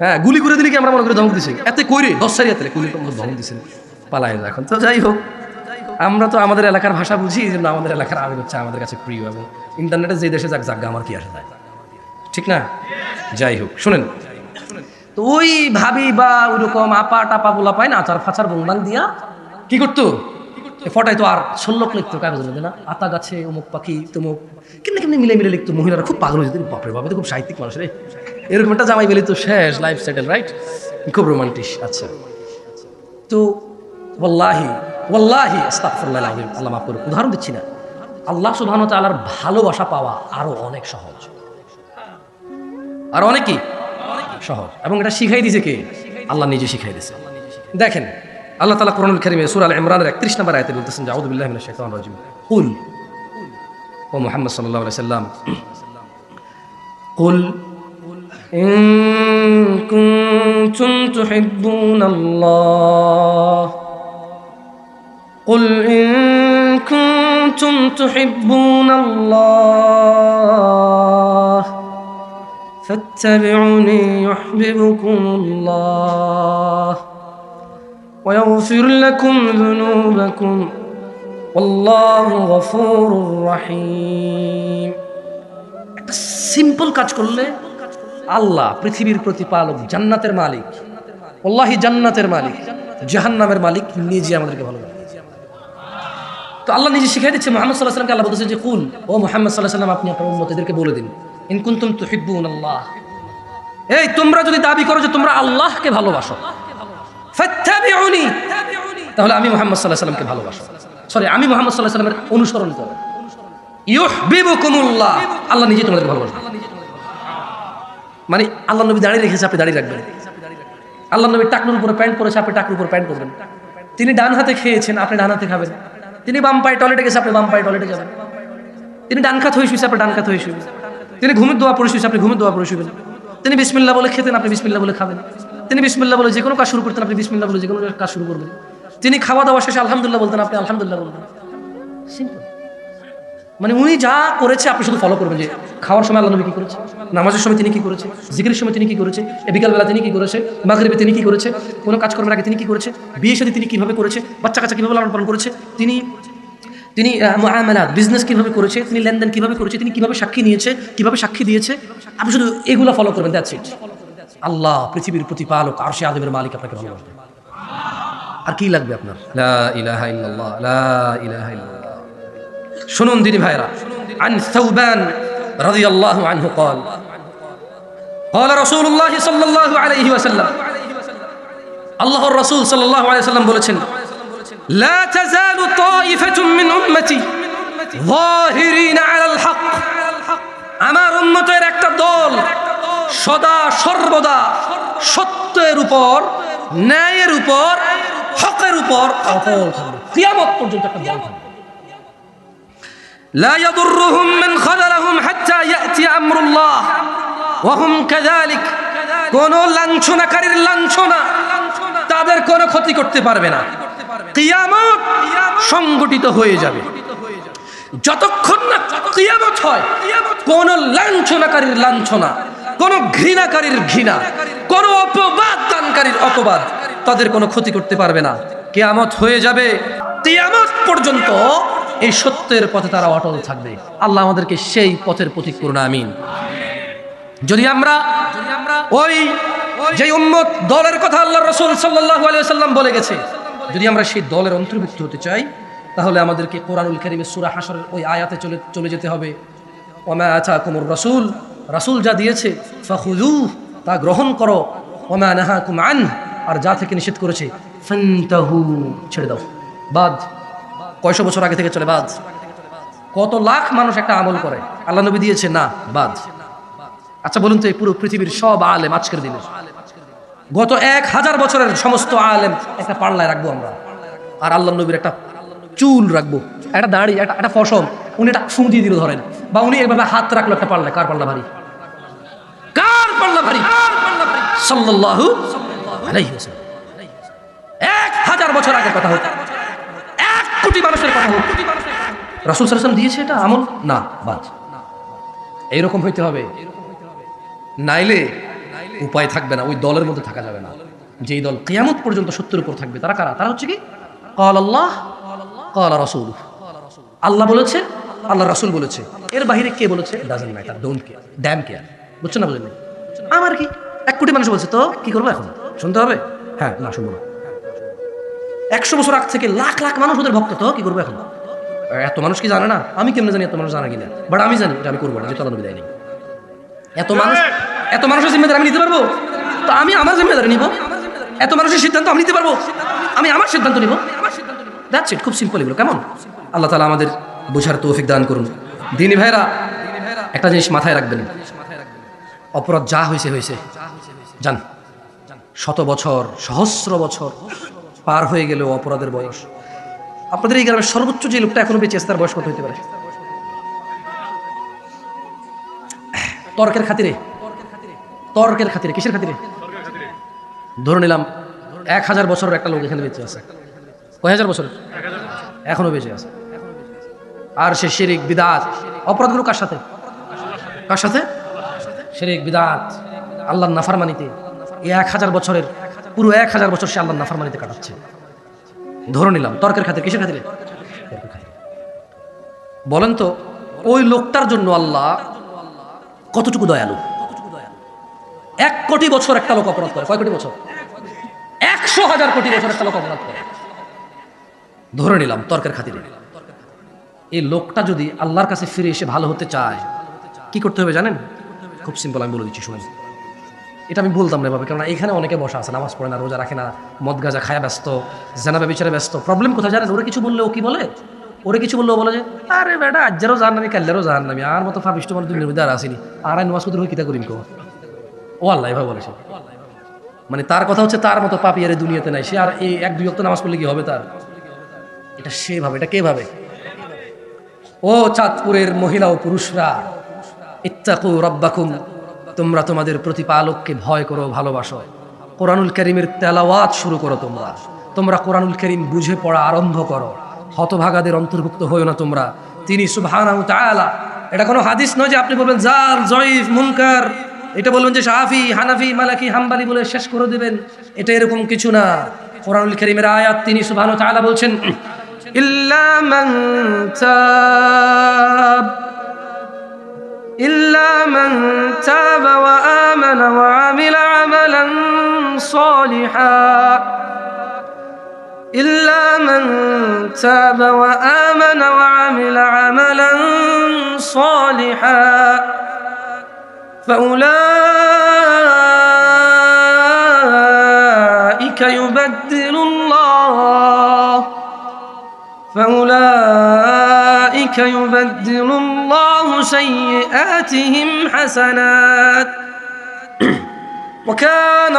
Speaker 1: হ্যাঁ, গুলি করে দিলে কি আমরা মনে করি ধমক দিছে, এতে কইরে 10 সারি এতে গুলি ধমক দিছে, পালায় যায়। এখন তো যাই হোক, আমরা তো আমাদের এলাকার ভাষা বুঝি, এই জন্য আমাদের এলাকার আবেগ হচ্ছে আমাদের কাছে প্রিয়, এবং ইন্টারনেটে যে দেশে যাক যাক আমার কি আসে যায়, ঠিক না? যাই হোক, শুনেন, তো ওই ভাবি বা ওইরকম আপা টাপা বলা পায় না, আচার ফাচার বংবাং দিয়া কি করতো, ফটাই তো আর 16 লিখতো কাগজের মধ্যে, না আতা গাছে অমুক পাখি তমুক কেমনি কেমনি মিলে মিলে লিখতো। মহিলারা খুব পাগল হয়ে যেত, বাপরে বাপে তো খুব সাহিত্যিক মানুষ রে, এরকম একটা জামাই বেলি তো শেষ, লাইফ সেটেল, রাইট? খুব রোমান্টিক। আচ্ছা, তো ওয়াল্লাহি ওয়াল্লাহি আস্তাগফিরুল্লাহ আল-আযীম, আল্লাহ মাফ করুন, উদাহরণ দিচ্ছি না, আল্লাহ সুবহানাহু ওয়া তাআলার ভালোবাসা পাওয়া আরো অনেক সহজ, আর অনেক কি সহজ। এবং এটা শিখাই দিয়েছে কে? আল্লাহ নিজে শিখাই দিয়েছে। দেখেন, আল্লাহ তাআলা কোরআনুল কারীমে সূরা আল ইমরানের 31 নম্বর আয়াতে বলতেছেন যে আউযু বিল্লাহি মিনাশ শাইতানির রাজীম, কুল, ও মুহাম্মদ সাল্লাল্লাহু আলাইহি সাল্লাম, কুল ইন কুনতুম তুহিব্বুনাল্লাহ, কুল ইন কুনতুম তুহিব্বুনাল্লাহ فاتبعوني يحببكم الله ويغفر لكم ذنوبكم والله غفور رحيم। সিম্পল কাজ করলে আল্লাহ পৃথিবীর প্রতিপালক, জান্নাতের মালিক, আল্লাহি জান্নাতের মালিক, জাহান্নামের মালিক নিজে আমাদেরকে ভালোবাসে। তো আল্লাহ নিজে শিখিয়ে দিচ্ছে মুহাম্মদ সাল্লাল্লাহু আলাইহি ওয়াসাল্লামকে। আল্লাহ বলতেছে যে কুল, ও মুহাম্মদ সাল্লাল্লাহু আলাইহি ওয়াসাল্লাম, আপনি আপনার উম্মতদেরকে বলে দিন, ইন কুনতুম তুহিব্বুনাল্লাহ, এই তোমরা যদি দাবি করো যে তোমরা আল্লাহকে ভালোবাসো, ফাত্তাবিউনি, তাহলে আমি মুহাম্মদ সাল্লাল্লাহু আলাইহি ওয়াসাল্লামকে ভালোবাসো, সরি আমি মুহাম্মদ সাল্লাল্লাহু আলাইহি ওয়াসাল্লামের অনুসরণ করো। ইউহিব্বুকুমুল্লাহ, আল্লাহ নিজে তোমাদেরকে ভালোবাসবে। মানে আল্লাহ নবী দাঁড়িয়ে রেখেছে, আপনি দাঁড়িয়ে রাখবেন। আল্লাহ নবী টাকনুর উপরে প্যান্ট পরেছে, আপনি টাকনুর উপরে প্যান্ট পরবেন। তিনি ডান হাতে খেয়েছেন, আপনি ডান হাতে খাবেন। তিনি বাম পায়ে টয়লেটে গেছে, আপনি বাম পায়ে টয়লেটে যাবেন। তিনি ডান কাত হয়ে শুয়েছে, আপনি ডান কাত হয়ে শুবেন। তিনি ঘুমের দোয়া পড়ে শুয়েছে, আপনি ঘুমের দোয়া পড়ে শুবেন। তিনি বিসমিল্লাহ বলে খেতেন, আপনি বিসমিল্লাহ বলে খাবেন। তিনি বিসমিল্লাহ বলে যে কোনো কাজ শুরু করতেন, আপনি বিসমিল্লাহ বলে যে কোনো কাজ শুরু করবেন। তিনি খাওয়া দাওয়া শেষে আলহামদুলিল্লাহ বলতেন, আপনি আলহামদুলিল্লাহ বলতেন। সিম্পল। মানে উনি যা করেছে আপনি শুধু ফলো করবেন, যে খাওয়ার সময় আল্লাহ নবী কি করেছে, নামাজের সময় তিনি কি করেছে, জিকিরের সময় তিনি কি করেছে, বিকালবেলা তিনি কি করেছে, মাগরিবে তিনি কি করেছে, কোনো কাজ কর্মের আগে তিনি কি করেছে, বিয়ে শাদী তিনি কিভাবে করেছে, বাচ্চা কাচ্চা কিভাবে লালন পালন করেছে, তিনি মুআমালাত বিজনেস কিভাবে করেছে, তিনি লেনদেন কিভাবে করেছে, তিনি কিভাবে সাক্ষী নিয়েছে, কিভাবে সাক্ষী দিয়েছে, আপনি শুধু এগুলো ফলো করবেন। That's it. আল্লাহ পৃথিবীর প্রতিপালক, আরশে আযমের মালিক আপনাকে ভালোবাসবে। আর কি লাগবে আপনার? লা ইলাহা ইল্লাল্লাহ, লা ইলাহা ইল্লাল্লাহ। শুনুন দিনী ভাইরা, আন সাওবান রাদিয়াল্লাহু আনহু قال قال رسول الله صلى الله عليه وسلم, আল্লাহর রাসূল সাল্লাল্লাহু আলাইহি ওয়াসাল্লাম বলেছেন, لا تزال طائفة من أمتي ظاهرين على الحق, আমার উম্মতের একটা দল সদা সর্বদা সত্যের উপর, ন্যায়ের উপর, হকের উপর অটল থাকবে। কিয়ামত পর্যন্ত একটা দল থাকবে। لا يضرهم من خذلهم حتى يأتي أمر الله وهم كذلك, কোন লাঞ্ছনাকারীর লাঞ্ছনা তাদের কোনো ক্ষতি করতে পারবে না। কিয়ামত সংগঠিত হয়ে যাবে। যতক্ষণ না কিয়ামত হয়, কোন লাঞ্ছনাকারীর লাঞ্ছনা, কোন ঘৃণাকারীর ঘৃণা, কোন অপবাদ দানকারীর অপবাদ তাদের কোনো ক্ষতি করতে পারবে না। কিয়ামত হয়ে যাবে, কিয়ামত পর্যন্ত এই সত্যের পথে তারা অটল থাকবে। আল্লাহ আমাদেরকে সেই পথের পথিক করুন, আমিন। যদি আমরা ওই যে উম্মত দলের কথা আল্লাহ রাসূল সাল্লাল্লাহু আলাইহি ওয়াসাল্লাম বলে গেছে, যদি আমরা সেই দলের অন্তর্ভুক্ত হতে চাই, তাহলে আমাদেরকে কোরআনুল কারীমের সূরা হাশরের ওই আয়াতে চলে যেতে হবে। ওমা আতাকুমুর রাসূল, রাসূল যা দিয়েছে, ফাখুযুহু, তা গ্রহণ করো, ওমা নাহাকুম আন, আর যা থেকে নিষেধ করেছে, ফান্তাহু, ছেড়ে দাও। বাদ কয়শো বছর আগে থেকে চলে বাদ। কত লাখ মানুষ একটা আমল করে, আল্লাহ নবী দিয়েছে না, বাদ। আচ্ছা বলুন তো, এই পুরো পৃথিবীর সব আলেম আজকের দিনে, গত 1000 বছরের সমস্ত আলেম একটা পাল্লায় রাখবো আমরা, আর আল্লাহ নবীর একটা চুল রাখবো, একটা দাড়ি, একটা ফসল, উনি একটা ফুঁ দিয়ে দিল ধরেন, বা উনি এভাবে হাত রাখলো একটা পাল্লায়, কার পাল্লা ভারী? কার পাল্লা ভারী? সাল্লাল্লাহু আলাইহি ওয়াসাল্লাম। 1000 বছর আগে কথা হতো, 1 কোটি মানুষের কথা হতো, রাসূল সাল্লাল্লাহু আলাইহি ওয়াসাল্লাম দিয়েছে এটা আমল না, বাদ। এইরকম হইতে হবে, নাইলে উপায় থাকবে না, ওই দলের মধ্যে থাকা যাবে না। যেই দল কিয়ামত পর্যন্ত সত্যের উপর থাকবে, তারা কারা? তারা হচ্ছে কি, ক্বাল আল্লাহ ক্বাল রাসূল, আল্লাহ বলেছে, আল্লাহ রাসূল বলেছে, এর বাইরে কে বলেছে doesn't matter, don't care, damn care. বুঝছেন না? বুঝলেন? আমার কি 1 কোটি মানুষ বলছে, তো কি করবো এখন? শুনতে হবে? হ্যাঁ, না শুনবো না। 100 বছর আগ থেকে লাখ লাখ মানুষ ওদের ভক্ত, তো কি করবো এখন? এত মানুষ কি জানে না? আমি কেমনে জানি এত মানুষ জানা কিনা? বাট আমি জানি এটা আমি করবো না, যেহেতু আল্লাহ নবী দেয়নি। এত মানুষের জিম্মেদারি আমি নিতে পারবো? তো আমি আমার জিম্মেদারি নিব। এত মানুষের সিদ্ধান্ত আমি নিতে পারবো? আমি আমার সিদ্ধান্ত নিব। That's it. খুব সিম্পল এগুলো, কেমন? আল্লাহ তাআলা আমাদের বোঝার তৌফিক দান করুন। দিনী ভাইরা, একটা জিনিস মাথায় রাখবেন, অপরাধ যা হয়েছে হয়েছে, জান, 100 বছর, সহস্র বছর পার হয়ে গেলেও অপরাধের বয়স, আপনাদের এই গ্রামের সর্বোচ্চ যে লোকটা এখনো বেঁচে আছে তার বয়স কত হতে পারে? তর্কের খাতিরে, তর্কের খাতিরে, কিসের খাতিরে? ধরে নিলাম 1000 বছরের একটা লোক এখানে বেঁচে আছে, কয় হাজার বছরের? এখনো বেঁচে আছে। আর সে শিরক, বিদআত, অপরাধগুলো কার সাথে? কার সাথে? শিরক বিদআত আল্লাহর নাফরমানিতে এই 1000 বছরের পুরো 1000 বছর সে আল্লাহর নাফরমানিতে কাটাচ্ছে। ধরে নিলাম তর্কের খাতিরে, কিসের খাতিরে? বলেন তো ওই লোকটার জন্য আল্লাহ কতটুকু দয়ালু? 1 কোটি বছর একটা লোক অপরাধ করে, কয় কোটি বছর? 100,000 কোটি বছর একটা লোক অপরাধ করে। ধরে নিলাম তর্কের খাতিরে এই লোকটা যদি আল্লাহর কাছে ফিরে এসে ভালো হতে চায় কি করতে হবে জানেন? খুব সিম্পল, আমি বলে দিচ্ছি শুনুন। এটা আমি বলতাম না এভাবে, কারণ এখানে অনেকে বসা আছে, নামাজ পড়ে না, রোজা রাখে না, মদ গাঁজা খায়া ব্যস্ত, জানাবে বিচারে ব্যস্ত। প্রবলেম কোথায় জানেন? ওরা কিছু বললে ও কি বলে? ওরে কিছু বললে ও বলে যে আরে বেটা আজ্জারও জান নামি কাল্লারও জান নামি, আর মতো ফাবিষ্ট মানে দুনিয়ার মধ্যে আর আসিনি, আর নামাজ পড়তে হয়ে কিতা করিম কো। ও আল্লাহ এভাবে বলেছে, মানে তার কথা হচ্ছে তার মতো পাপি আর এই দুনিয়াতে নাই, সে আর এই 1-2 ওয়াক্ত নামাজ পড়লে কি হবে তার? এটা সে ভাবে, এটা কে ভাবে? ও চাঁদপুরের মহিলা ও পুরুষরা, ইত্তাকু রাব্বাকুম, তোমরা তোমাদের প্রতিপালককে ভয় করো, ভালোবাসো। কোরআনুল কারীমের তেলাওয়াত শুরু করো, তোমরা কোরআনুল কারীম বুঝে পড়া আরম্ভ করো, হতভাগাদের অন্তর্ভুক্ত হইও না তোমরা। তিনি সুবহানাহু ওয়া তাআলা, এটা কোনো হাদিস নয় যে আপনি বলবেন জাল, জয়ীফ, মুনকার, এটা বলবেন যে শাফি, হানাফি, মালিকি, হাম্বলি বলে শেষ করে দিবেন, এটা এরকম কিছু না। কোরআনুল কারীমের আয়াত তিনি সুবহানাহু ওয়া তাআলা বলছেন ইল্লা মান তাব إلا من تاب وآمن وعمل عملا صالحا إلا من تاب وآمن وعمل عملا صالحا فأولئك يبدل الله سيئاتهم حسنات وكان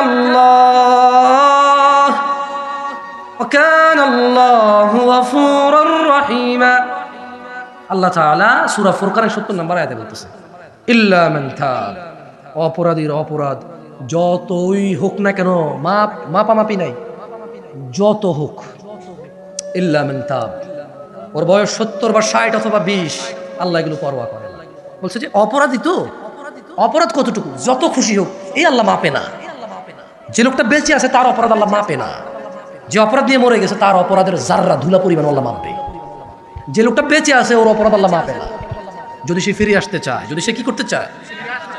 Speaker 1: الله غفورا رحيما। আল্লাহ তাআলা সূরা ফুরকানের 70 নম্বর আয়াতে বলতেছে ইল্লা মান তাব, অপরাধীর অপরাধ যতই হোক না কেন, মাপামাপি নাই, যত হোক, ইল্লা মান তাব, ওর বয়স 70 বা 60 অথবা 20, আল্লাহ এগুলো পরোয়া করে না। বলছে যে অপরাধী তো, অপরাধ কতটুকু যত খুশি হোক এই আল্লাহ মাপে না। যে লোকটা বেঁচে আছে তার অপরাধ আল্লাহ মাপে না, যে অপরাধ নিয়ে মরে গেছে তার অপরাধের জাররা ধুলা পরিমাণ আল্লাহ মাপবে। যে লোকটা বেঁচে আছে ওর অপরাধ আল্লাহ মাপে না, যদি সে ফিরে আসতে চায়, যদি সে কি করতে চায়।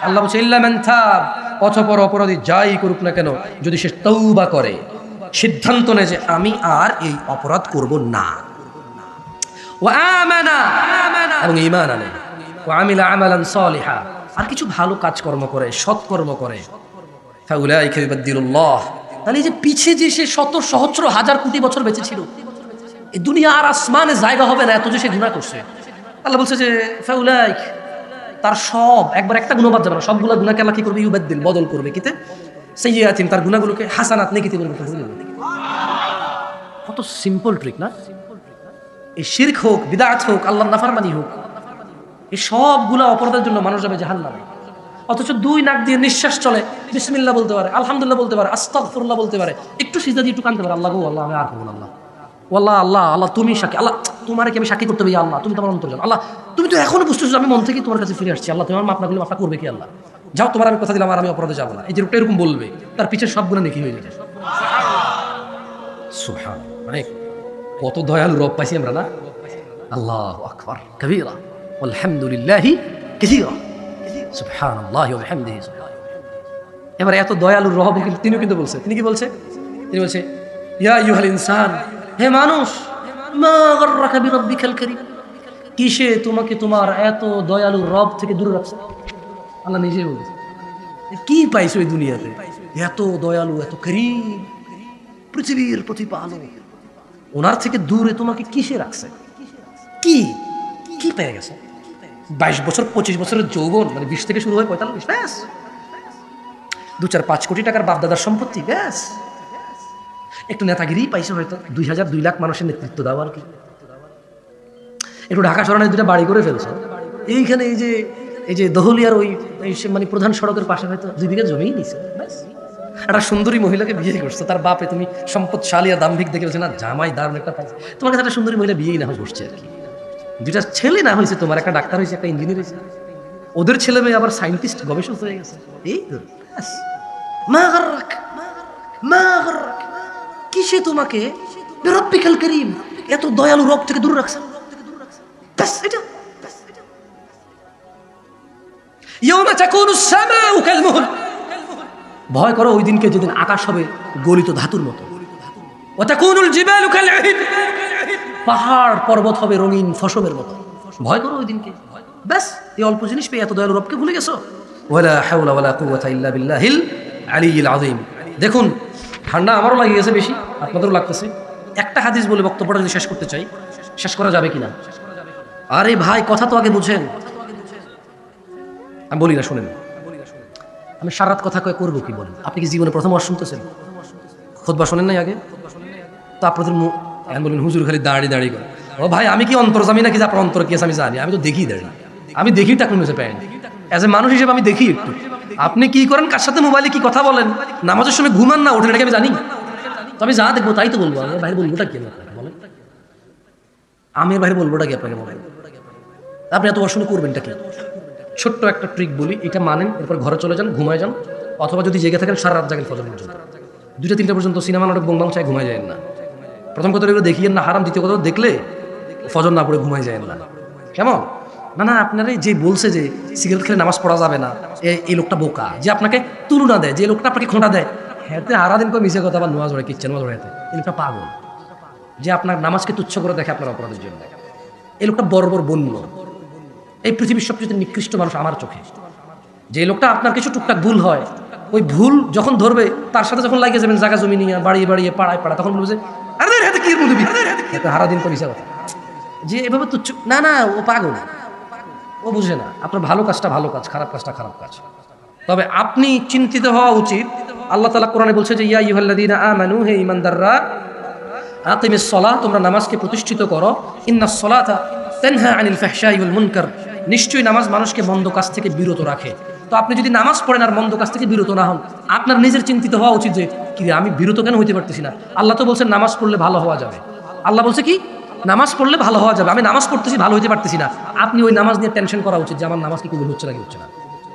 Speaker 1: আল্লাহ বলছে ইল্লা মান তাব, অতঃপর অপরাধী যাই করুক না কেন, যদি সে তওবা করে, সিদ্ধান্ত নেয় যে আমি আর এই অপরাধ করব না, ওয়া আমানা, এবং ঈমান আনে, ওয়া আমিলা আমালান সালিহা, আর কিছু ভালো কাজকর্ম করে, সৎকর্ম করে, ফাউলাইকা ইউবাদদিলুল্লাহ, তাহলে এই যে পিছে যে সে শত সহস্র হাজার কোটি বছর বেঁচে ছিল, এই দুনিয়া আর আসমানে জায়গা হবে না এত যে সে গুনাহ করছে। আল্লাহ বলছে যে ফাউলাইক, তার সব একবার একটা গুনাহ বাদ যাবে না, সবগুলো গুনাহকে আল্লাহ কি করবে? ইউবাদদিল, বদল করবে। কিতে? সাইয়্যাতিন, তার গুনাহগুলোকে হাসানাত, নেকিতে পরিণত করে দেবে। কত সিম্পল ট্রিক না? এই শিরক হোক, বিদআত হোক, আল্লাহর নাফরমানি হোক, এই সবগুলা অপরাধের জন্য মানুষ যাবে জাহান্নামে। অথচ 2 নাক দিয়ে নিঃশ্বাস চলে, বিসমিল্লাহ বলতে পারে, আলহামদুলিল্লাহ বলতে পারে, আস্তাগফিরুল্লাহ বলতে পারে, একটু সিজদা দিয়ে একটু কাঁদতে পারে, আল্লাহ গো আল্লাহ আমি আর করব না, আল্লাহ আল্লাহ আল্লাহ তুমি সাক্ষী, আল্লাহ তোমারে কি আমি সাক্ষী করতে হবে? আল্লাহ তুমি তোমার অন্তর জানো, আল্লাহ তুমি তো এখনো বুঝতেছো আমি মন থেকে তোমার কাছে ফিরে আসছি, আল্লাহ তোমার মাফ না করলে মাফ করবে কি? আল্লাহ যাও, তোমার আমি কথা দিলাম আর আমি অপরাধে যাবো না। এই যে লোকটা এরকম বলবে, তার পিছের সবগুলো নেকি হয়ে যাবে। সুবহান, মানে কত দয়ালু রব পাইছি আমরা না? আল্লাহু আকবার কবীরা আলহামদুলিল্লাহি কাসীরা সুবহানাল্লাহি ওয়া বিহামদিহি। এবারে এত দয়ালুর রব কিন্তু তিনিও কিন্তু বলছে, তিনি কি বলছে? তিনি বলছে ইয়া আইয়ুহাল ইনসান, হে মানুষ, মা গাররাকা বিরাব্বিকাল কারীম, কিসে তোমাকে তোমার এত দয়ালু রব থেকে দূরে রাখছে? আল্লাহ নিজেই বলছে, কি পাইছো এই দুনিয়াতে? এত দয়ালু, এত করিম, পৃথিবীর প্রতিপালক, ওনার থেকে দূরে তোমাকে কিসে রাখছে? কি কি পেয়ে গেছে? 22 বছর 25 বছরের যৌবন, মানে 20 থেকে শুরু হয় 45, ব্যাস 2-4-5 কোটি টাকার বাপদাদার সম্পত্তি, ব্যাস একটু নেতাগিরি পাইছে, হয়তো 2 লাখ মানুষের নেতৃত্ব দাও, আর কি একটু ঢাকা শহরে 2টা বাড়ি করে ফেলছো এইখানে, এই যে দহলিয়ার ওই মানে প্রধান সড়কের পাশে হয়তো 2 বিঘা জমিই নিছে, ব্যাস একটা সুন্দরী মহিলাকে বিয়ে করছো, তার বাপে তুমি সম্পদশালী আর দাম্ভিক দেখে বলছে না জামাই দারুণ একটা পাইছে, তোমার কাছে একটা সুন্দরী মহিলা বিয়েই না হয়ে বসছে, আর কি 2টা ছেলে না হয়েছে তোমার, একটা ডাক্তার হয়েছে, একটা ইঞ্জিনিয়ার হয়েছে, ওদের ছেলে মেয়ে আবার সায়েন্টিস্ট, গবেষক হয়ে গেছে। এই তো ব্যাস। মা গাররাক, মা গাররাক, কিসে তোমাকে বিরব্বিকাল কারীম, এত দয়ালু রব থেকে দূরে রাখছে? ব্যাস এটা। ইয়াউমা তাকুনুস সামাউ কালমুহল, ভয় করো ওই দিনকে যেদিন আকাশ হবে গলিত ধাতুর মতো। ওয়া তাকুনুল জিবালু কালঈন, পাহাড় পর্বত হবে রঙিন ফসলের মতো। ভয় করো ওই দিনকে। ব্যাস, এই অল্প জিনিস পেয়ে এত দয়ালু রবকে ভুলে গেছো? ওয়ালা হাওলা ওয়ালা কুওয়াতা ইল্লা বিল্লাহিল আলিয়্যিল আযীম। দেখুন, ঠান্ডা আমারও লাগে গেছে বেশি, আপনাদেরও লাগতেছে। একটা হাদিস বলে বক্তব্যটা যদি শেষ করতে চাই, শেষ করা যাবে কিনা? আরে ভাই, কথা তো আগে বুঝেন। আমি বলি না, শুনেন। আমি সারা রাত কথা কয়ে করবো কি বলেন? আপনি কি জীবনে প্রথম ওয়াজ শুনতেছেন? খুতবা শোনেন নাই আগে? তো আপনাদের বলেন হুজুর খালি দাঁড়িয়ে দাঁড়িয়ে করে। ও ভাই, আমি কি অন্তর্জামি নাকি যে আপনার অন্তর কি আছে আমি জানি? আমি তো দেখি দাঁড়িয়ে, আমি দেখি টাকুন মেসে প্যান্ট। অ্যাজ এ মানুষ হিসেবে আমি দেখি একটু আপনি কি করেন, কার সাথে মোবাইলে কি কথা বলেন, নামাজের সময় ঘুমান না ওঠেন, এটাকে আমি জানি। তো আমি যা দেখবো তাই তো বলবো। আমি বাইরে বলবোটা কি আপনাকে বলেন? আমি বাইরে বলবোটা কি আপনাকে বলেন? আপনি এত অশুনে করবেনটা কি? ছোট্ট একটা ট্রিক বলি, এটা মানেন, এরপর ঘরে চলে যান, ঘুমায় যান। অথবা যদি জেগে থাকেন সারা রাত জাগেন ফজর পর্যন্ত, 2টা 3টা পর্যন্ত সিনেমা নাটক বংবাং চাই ঘুমায় যায় না। প্রথম কথা এগুলো দেখিয়েন না, হারাম। দ্বিতীয় কথা, দেখলে ফজর না পড়ে ঘুমায় যায় না। কেমন? না না, আপনারা যে বলছে যে সিগারেট খেলে নামাজ পড়া যাবে না, এই লোকটা বোকা। যে আপনাকে তুলনা দেয়, যে লোকটা আপনাকে খোঁটা দেয়, হ্যাঁ হারাদিন করে মিশে কথা বা নামাজ পড়ে কিচ্ছেন নামাজ পড়ে, এই লোকটা পাগল। যে আপনার নামাজকে তুচ্ছ করে দেখে আপনার অপরাধের জন্য, এই লোকটা বর্বর বন্য। এই পৃথিবীর সবচেয়ে নিকৃষ্ট মানুষ আমার চোখে। যে লোকটা আপনার কিছু টুকটাক ভুল হয়, ওই ভুল যখন ধরবে তার সাথে যখন লাগিয়ে যাবেন জায়গা জমি নিয়ে বাড়িয়ে বাড়িয়ে পাড়ায় পাড়া, তখন বলবে যে আরে হাতে কি বলবি, হারাদিন করে মিশা কথা। যে এভাবে তুচ্ছ, না না, ও পাগল, ও বুঝে না। আপনার ভালো কাজটা ভালো কাজ, খারাপ কাজটা খারাপ কাজ। তবে আপনি চিন্তিত হওয়া উচিত। আল্লাহ তাআলা কোরআনে বলছে যে ইয়া আইয়ুহাল্লাযীনা আমানু, হে ঈমানদাররা, আকিমিস সালাহ, তোমরা নামাজকে প্রতিষ্ঠিত করো। ইন্নাস সালাতা তানহা আনিল ফাহশাই ওয়াল মুনকার, নিশ্চয়ই নামাজ মানুষকে মন্দ কাজ থেকে বিরত রাখে। তো আপনি যদি নামাজ পড়েন আর মন্দ কাজ থেকে বিরত না হন, আপনার নিজের চিন্তিত হওয়া উচিত যে কি রে, আমি বিরত কেন হইতে পারতেছি না? আল্লাহ তো বলছেন নামাজ পড়লে ভালো হওয়া যাবে। আল্লাহ বলছে কি? নামাজ পড়লে ভালো হওয়া যাবে। আমি নামাজ পড়তেছি, ভালো হইতে পারতেছি না। আপনি ওই নামাজ নিয়ে টেনশন করা উচিত যে আমার নামাজ কি কবুল হচ্ছে নাকি হচ্ছে না।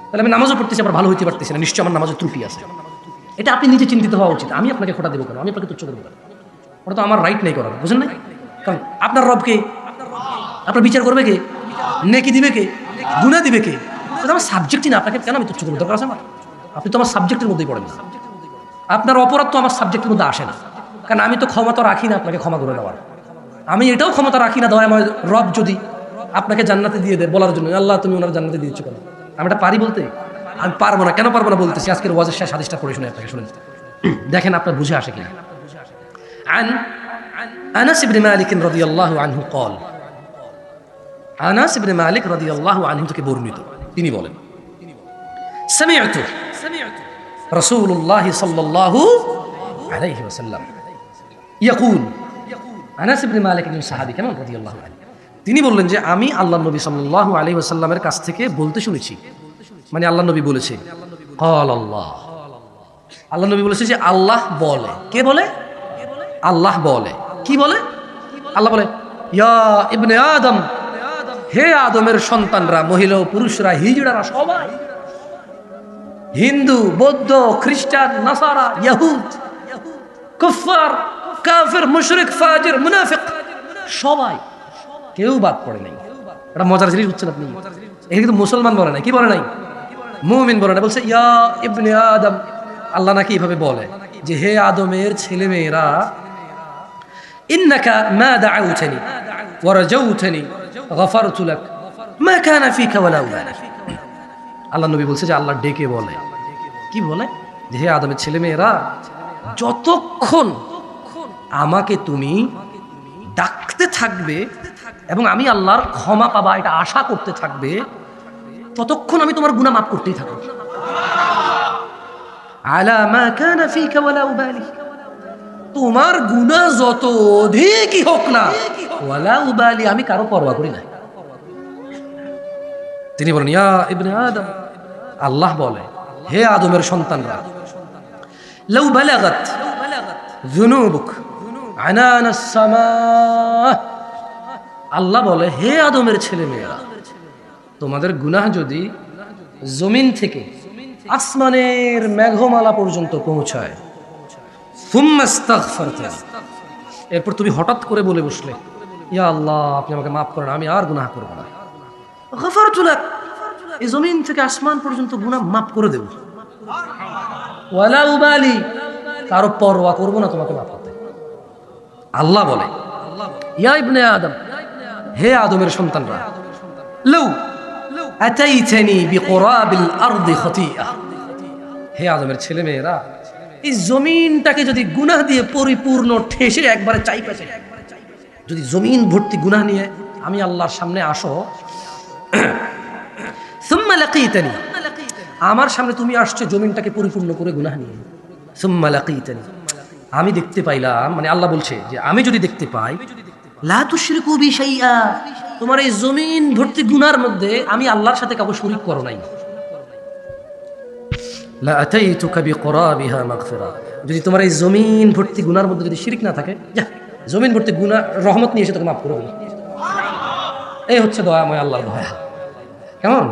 Speaker 1: তাহলে আমি নামাজও পড়তেছি আবার ভালো হইতে পারতেছি না, নিশ্চয়ই আমার নামাজের ত্রুটি আছে। এটা আপনি নিজে চিন্তিত হওয়া উচিত। আমি আপনাকে খোটা দেবো কেন? আমি আপনাকে তুচ্ছ করবো কেন? ওটা তো আমার রাইট নেই করার, বুঝেন না? কারণ আপনার রবকে আপনার বিচার করবে কে? নেকি দিবে কে? গুনাহ দিবে কে? এটা আমার সাবজেক্টই না। আপনাকে কেন আমি তুচ্ছ করবো? দরকার আছে আমার? আপনি তো আমার সাবজেক্টের মধ্যেই পড়েন না। আপনার অপরাধ তো আমার সাবজেক্টের মধ্যে আসে না, কারণ আমি তো ক্ষমতা রাখি না আপনাকে ক্ষমা করে দেওয়ার। আমি এটাও ক্ষমতা রাখি না দয়াময় রব যদি আপনাকে জান্নাতে দিয়ে দেয় বলার জন্য, আল্লাহ তুমি ওনার জান্নাতে দিয়েছ কেন? আমি এটা পারি বলতে? আমি পারবো না। কেন পারবো না বলতেছি, আজকের ওয়াজের শেষ হাদিসটা পড়ে শুনে আপনাকে শুনেন, দেখেন আপনার বুঝে আসে কিনা। عن أنس بن مالك رضي الله عنه قال, আনাস ইবনে মালিক রাদিয়াল্লাহু আনহু থেকে বর্ণিত, তিনি বলেন সামি'তু রাসূলুল্লাহ সাল্লাল্লাহু আলাইহি ওয়াসাল্লাম ইয়াকুল, আনাস ইবনে মালিক একজন সাহাবী, কেমন রাদিয়াল্লাহু আনহু, তিনি বললেন যে আমি আল্লাহর নবী সাল্লাল্লাহু আলাইহি ওয়াসাল্লামের কাছ থেকে বলতে শুনেছি, মানে আল্লাহর নবী বলেছে, ক্বাল আল্লাহ, আল্লাহর নবী বলেছে যে আল্লাহ বলে। কে বলে? আল্লাহ বলে। কি বলে? আল্লাহ বলে ইয়া ইবনে আদম, হে আদমের সন্তানরা, মহিলা ও পুরুষরা, হিজড়ারা, সবাই, হিন্দু, বৌদ্ধ, খ্রিস্টান, নাসারা, ইয়াহুদ, কুফার, কাফির, মুশরিক, ফাজির, মুনাফিক, সবাই, কেউ বাদ পড়ে নাই। এটা মজার জিনিস বুঝছেন আপনি? এখানে কিন্তু মুসলমান বলে নাই, কি বলে নাই? মুমিন বলে না, বলছে ইয়া ইবনে আদম। আল্লাহ নাকি এইভাবে বলে যে হে আদমের ছেলে মেয়েরা, ইন্নাকা মা দাআউতানি ওয়া রাজাউতানি গাফারতু লাক মা কানা ফিকা ওয়ালা উবালি। আল্লাহ নবী বলছে যে আল্লাহ ডেকে বলে, কি বলে? যে হে আদমের ছেলে মেয়েরা, যতক্ষণ আমাকে তুমি ডাকতে থাকবে এবং আমি আল্লাহর ক্ষমা পাবা এটা আশা করতে থাকবে, ততক্ষণ আমি তোমার গুনাহ মাফ করতেই থাকবো। আলা মা কানা ফিকা ওয়ালা উবালি, তোমার গুনাহ যত অধিকই হোক না, ওয়ালা উবালি, আমি কারো পরোয়া করি না। তিনি বলেন ইয়া ইবনে আদম, আল্লাহ বলে হে আদমের সন্তানরা, লাউ বালাগাত যুনুবুক আনানাস সামা, আল্লাহ বলে হে আদমের ছেলে মেয়েরা, তোমাদের গুনাহ যদি জমিন থেকে আসমানের মেঘমালা পর্যন্ত পৌঁছায়। সুম্মা ইস্তাগফারতা, এরপর তুমি হঠাৎ করে বলে বসলে, ইয়া আল্লাহ আপনি আমাকে মাফ করেন, আমি আর গুনাহ করব না। গফারতু লাক, এই জমিন থেকে আসমান পর্যন্ত গুনাহ মাফ করে দেব। ওয়ালা উবালি, কারো পরোয়া করব না তোমাকে মাফ করতে। আল্লাহ বলে, ইয়া ইবনে আদম, হে আদমের সন্তানরা, লাউ আতাইতানি বিকুরাবিল আরদি খাতিয়া, হে আদমের ছেলে মেয়েরা, এই জমিনটাকে যদি গুনাহ দিয়ে পরিপূর্ণ ঠেসে একবারে চাইপেছে, যদি জমিন ভর্তি গুনাহ নিয়ে আমি আল্লাহর সামনে আসো, সুম্মা লাকিতানি, আমার সামনে তুমি আসছো জমিনটাকে পরিপূর্ণ করে গুনাহ নিয়ে, সুম্মা লাকিতানি, আমি দেখতে পাইলাম, মানে আল্লাহ বলছে যে আমি যদি দেখতে পাই, লা তুশরিকু বি শাইআ, তোমার এই জমিন ভর্তি গুনার মধ্যে আমি আল্লাহর সাথে কাউকে শরীক করো নাই, লা আতাইতুকা বিকুরাবিহা মাগফিরা, যদি তোমার এই জমিন ভর্তি গুনার মধ্যে যদি শিরক না থাকে, যা জমিন ভর্তি গুনাহ রহমত নিয়ে এসে তোকে মাফ করে দেব। এই হচ্ছে দয়াময় আল্লাহর দয়া। কেমন?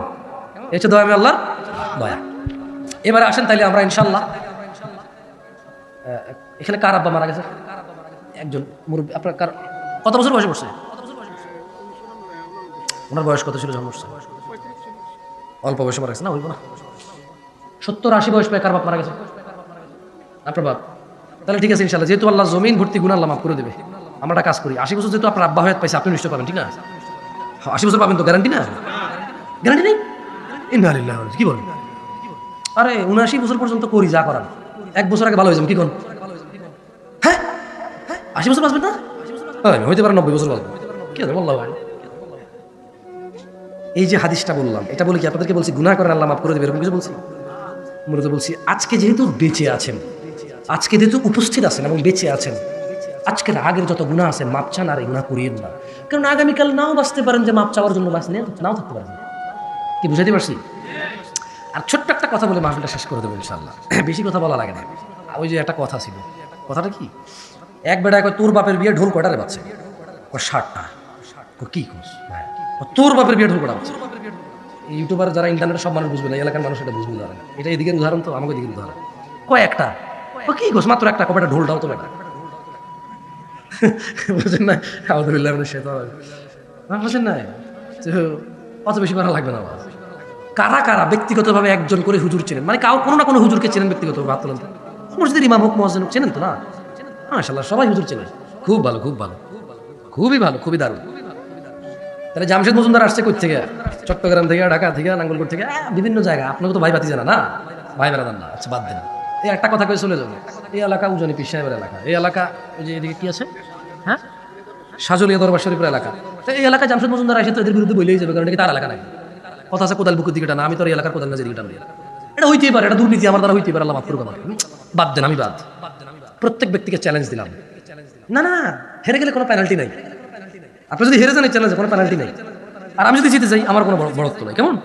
Speaker 1: এই হচ্ছে দয়াময় আল্লাহর দয়া। এবারে আসেন তাইলে আমরা ইনশাআল্লাহ, এখানে কার আব্বা মারা গেছে? একজন মুরব্বী। আপনার কার কত বছর বয়সে পড়ছে? ওনার বয়স কত ছিল যখন পড়ছে? অল্প বয়সে মারা গেছে না? হইব না, 70-80 বয়স পেয়ে কার বাপ মারা গেছে? আপনার বাপ। তাহলে ঠিক আছে ইনশাআল্লাহ, যেহেতু আল্লাহ জমিন ভর্তি গুনাহ আল্লাহ মাফ করে দেবে, আমরা একটা কাজ করি, 80 বছর যেহেতু আপনার আব্বা হয়াত পাইছে, আপনি নিশ্চয় পাবেন, ঠিক না? 80 বছর পাবেন তো, গ্যারান্টি না? গ্যারান্টি নেই? ইন্না লিল্লাহি ওয়া ইন্না ইলাইহি রাজিউন। কি বলেন? আরে 79 বছর পর্যন্ত করি যা করার, 1 বছর আগে ভালো হয়ে যাবেন, কি কোন? হ্যাঁ 80 বছর বাঁচবেন না? হইতে পারে 90 বছর বাঁচবেন, কি হবে আল্লাহ ভাই। এই যে হাদিসটা বললাম, এটা বলে কি আপনাদেরকে বলছি গুনাহ করেন আল্লাহ মাফ করে দেবে এরকম কিছু বলছি? মূলত বলছি আজকে যেহেতু বেঁচে আছেন, আজকে যেহেতু উপস্থিত আছেন এবং বেঁচে আছেন, আজকের আগের যত গুনাহ আছে মাপ চান, আর এই গুনাহ করিয়েন না, কারণ আগামীকাল নাও বাঁচতে পারেন যে মাপ চাওয়ার জন্য বাঁচলেন, নাও থাকতে পারেন। কি বুঝাইতে পারছি? আর ছোট্ট একটা কথা বলে মাহফিলটা শেষ করে দেবো ইনশাআল্লাহ, বেশি কথা বলা লাগে না। ওই যে একটা কথা ছিল, কথাটা কি, এক বেড়ায় কয় তোর বাপের বিয়ে ঢোল কটারে বাজছে? 60টা। কি কস ভাই, তোর বাপের বিয়ে ঢোল কটা বাজছে? ইউটিউবার যারা ইন্টারনেটে সব মানুষ বুঝবে না, এলাকার মানুষ এটা বুঝবে না। এটা এদিকের উদাহরণ, তো আমাকে এদিকের উদাহরণ। কয় একটা, কি কস মাত্র একটা, কয়টা ঢোলটাও তো বেটা বুঝেন না? আলহামদুলিল্লাহ বুঝেন না, অত বেশি করা লাগবে না। কারা কারা ব্যক্তিগতভাবে একজন করে হুজুর চেনেন, মানে কোনো না কোনো হুজুরকে চেনেন ব্যক্তিগতভাবে? হাত তোলেন। মসজিদের ইমাম হোক, মুয়াজ্জিন হোক, চেনেন তো না? মাশাআল্লাহ সবাই হুজুর চেনেন, খুব ভালো, খুব ভালো, খুবই ভালো, খুবই দারুণ। তাহলে জামশেদ মজুমদার আসছে কই থেকে? চট্টগ্রাম থেকে, ঢাকা থেকে, নাঙ্গলকোট থেকে, বিভিন্ন জায়গা। আপনাকে তো ভাই বাতি জানা না, ভাই বেড়াদান না, আচ্ছা বাদ দেন। এই একটা কথা কয়ে চলে যাবো, এই এলাকা উজনি পীর সাহেবের এলাকা, এই এলাকা ওই যে এদিকে কি আছে, হ্যাঁ সাজলিয়া দরবার শরীফের এলাকা। এই এলাকা জামশেদ মজুমদার আসে তো এদের বিরুদ্ধে বলেই যাবে, কারণ এটা তার এলাকা নাকি। কথা আছে কোদাল বুকুর দিকে টানা, আমি তো এই এলাকার কোদাল নাজের দিকে টানি, এটা হইতেই পারে, এটা দুর্নীতি আমার দ্বারা হইতেই পারে, আল্লাহ মাফ করুক আমাকে। বাদ দেন, আমি বাদ। প্রত্যেক ব্যক্তিকে চ্যালেঞ্জ দিলাম, না না হেরে গেলে কোনো পেনাল্টি নাই। আপনি যদি হেরে যান এই চ্যালেঞ্জে কোনো পেনাল্টি নেই, আর আমি যদি জিতে যাই আমার কোনো বড়ত্ব নাই। কেমন?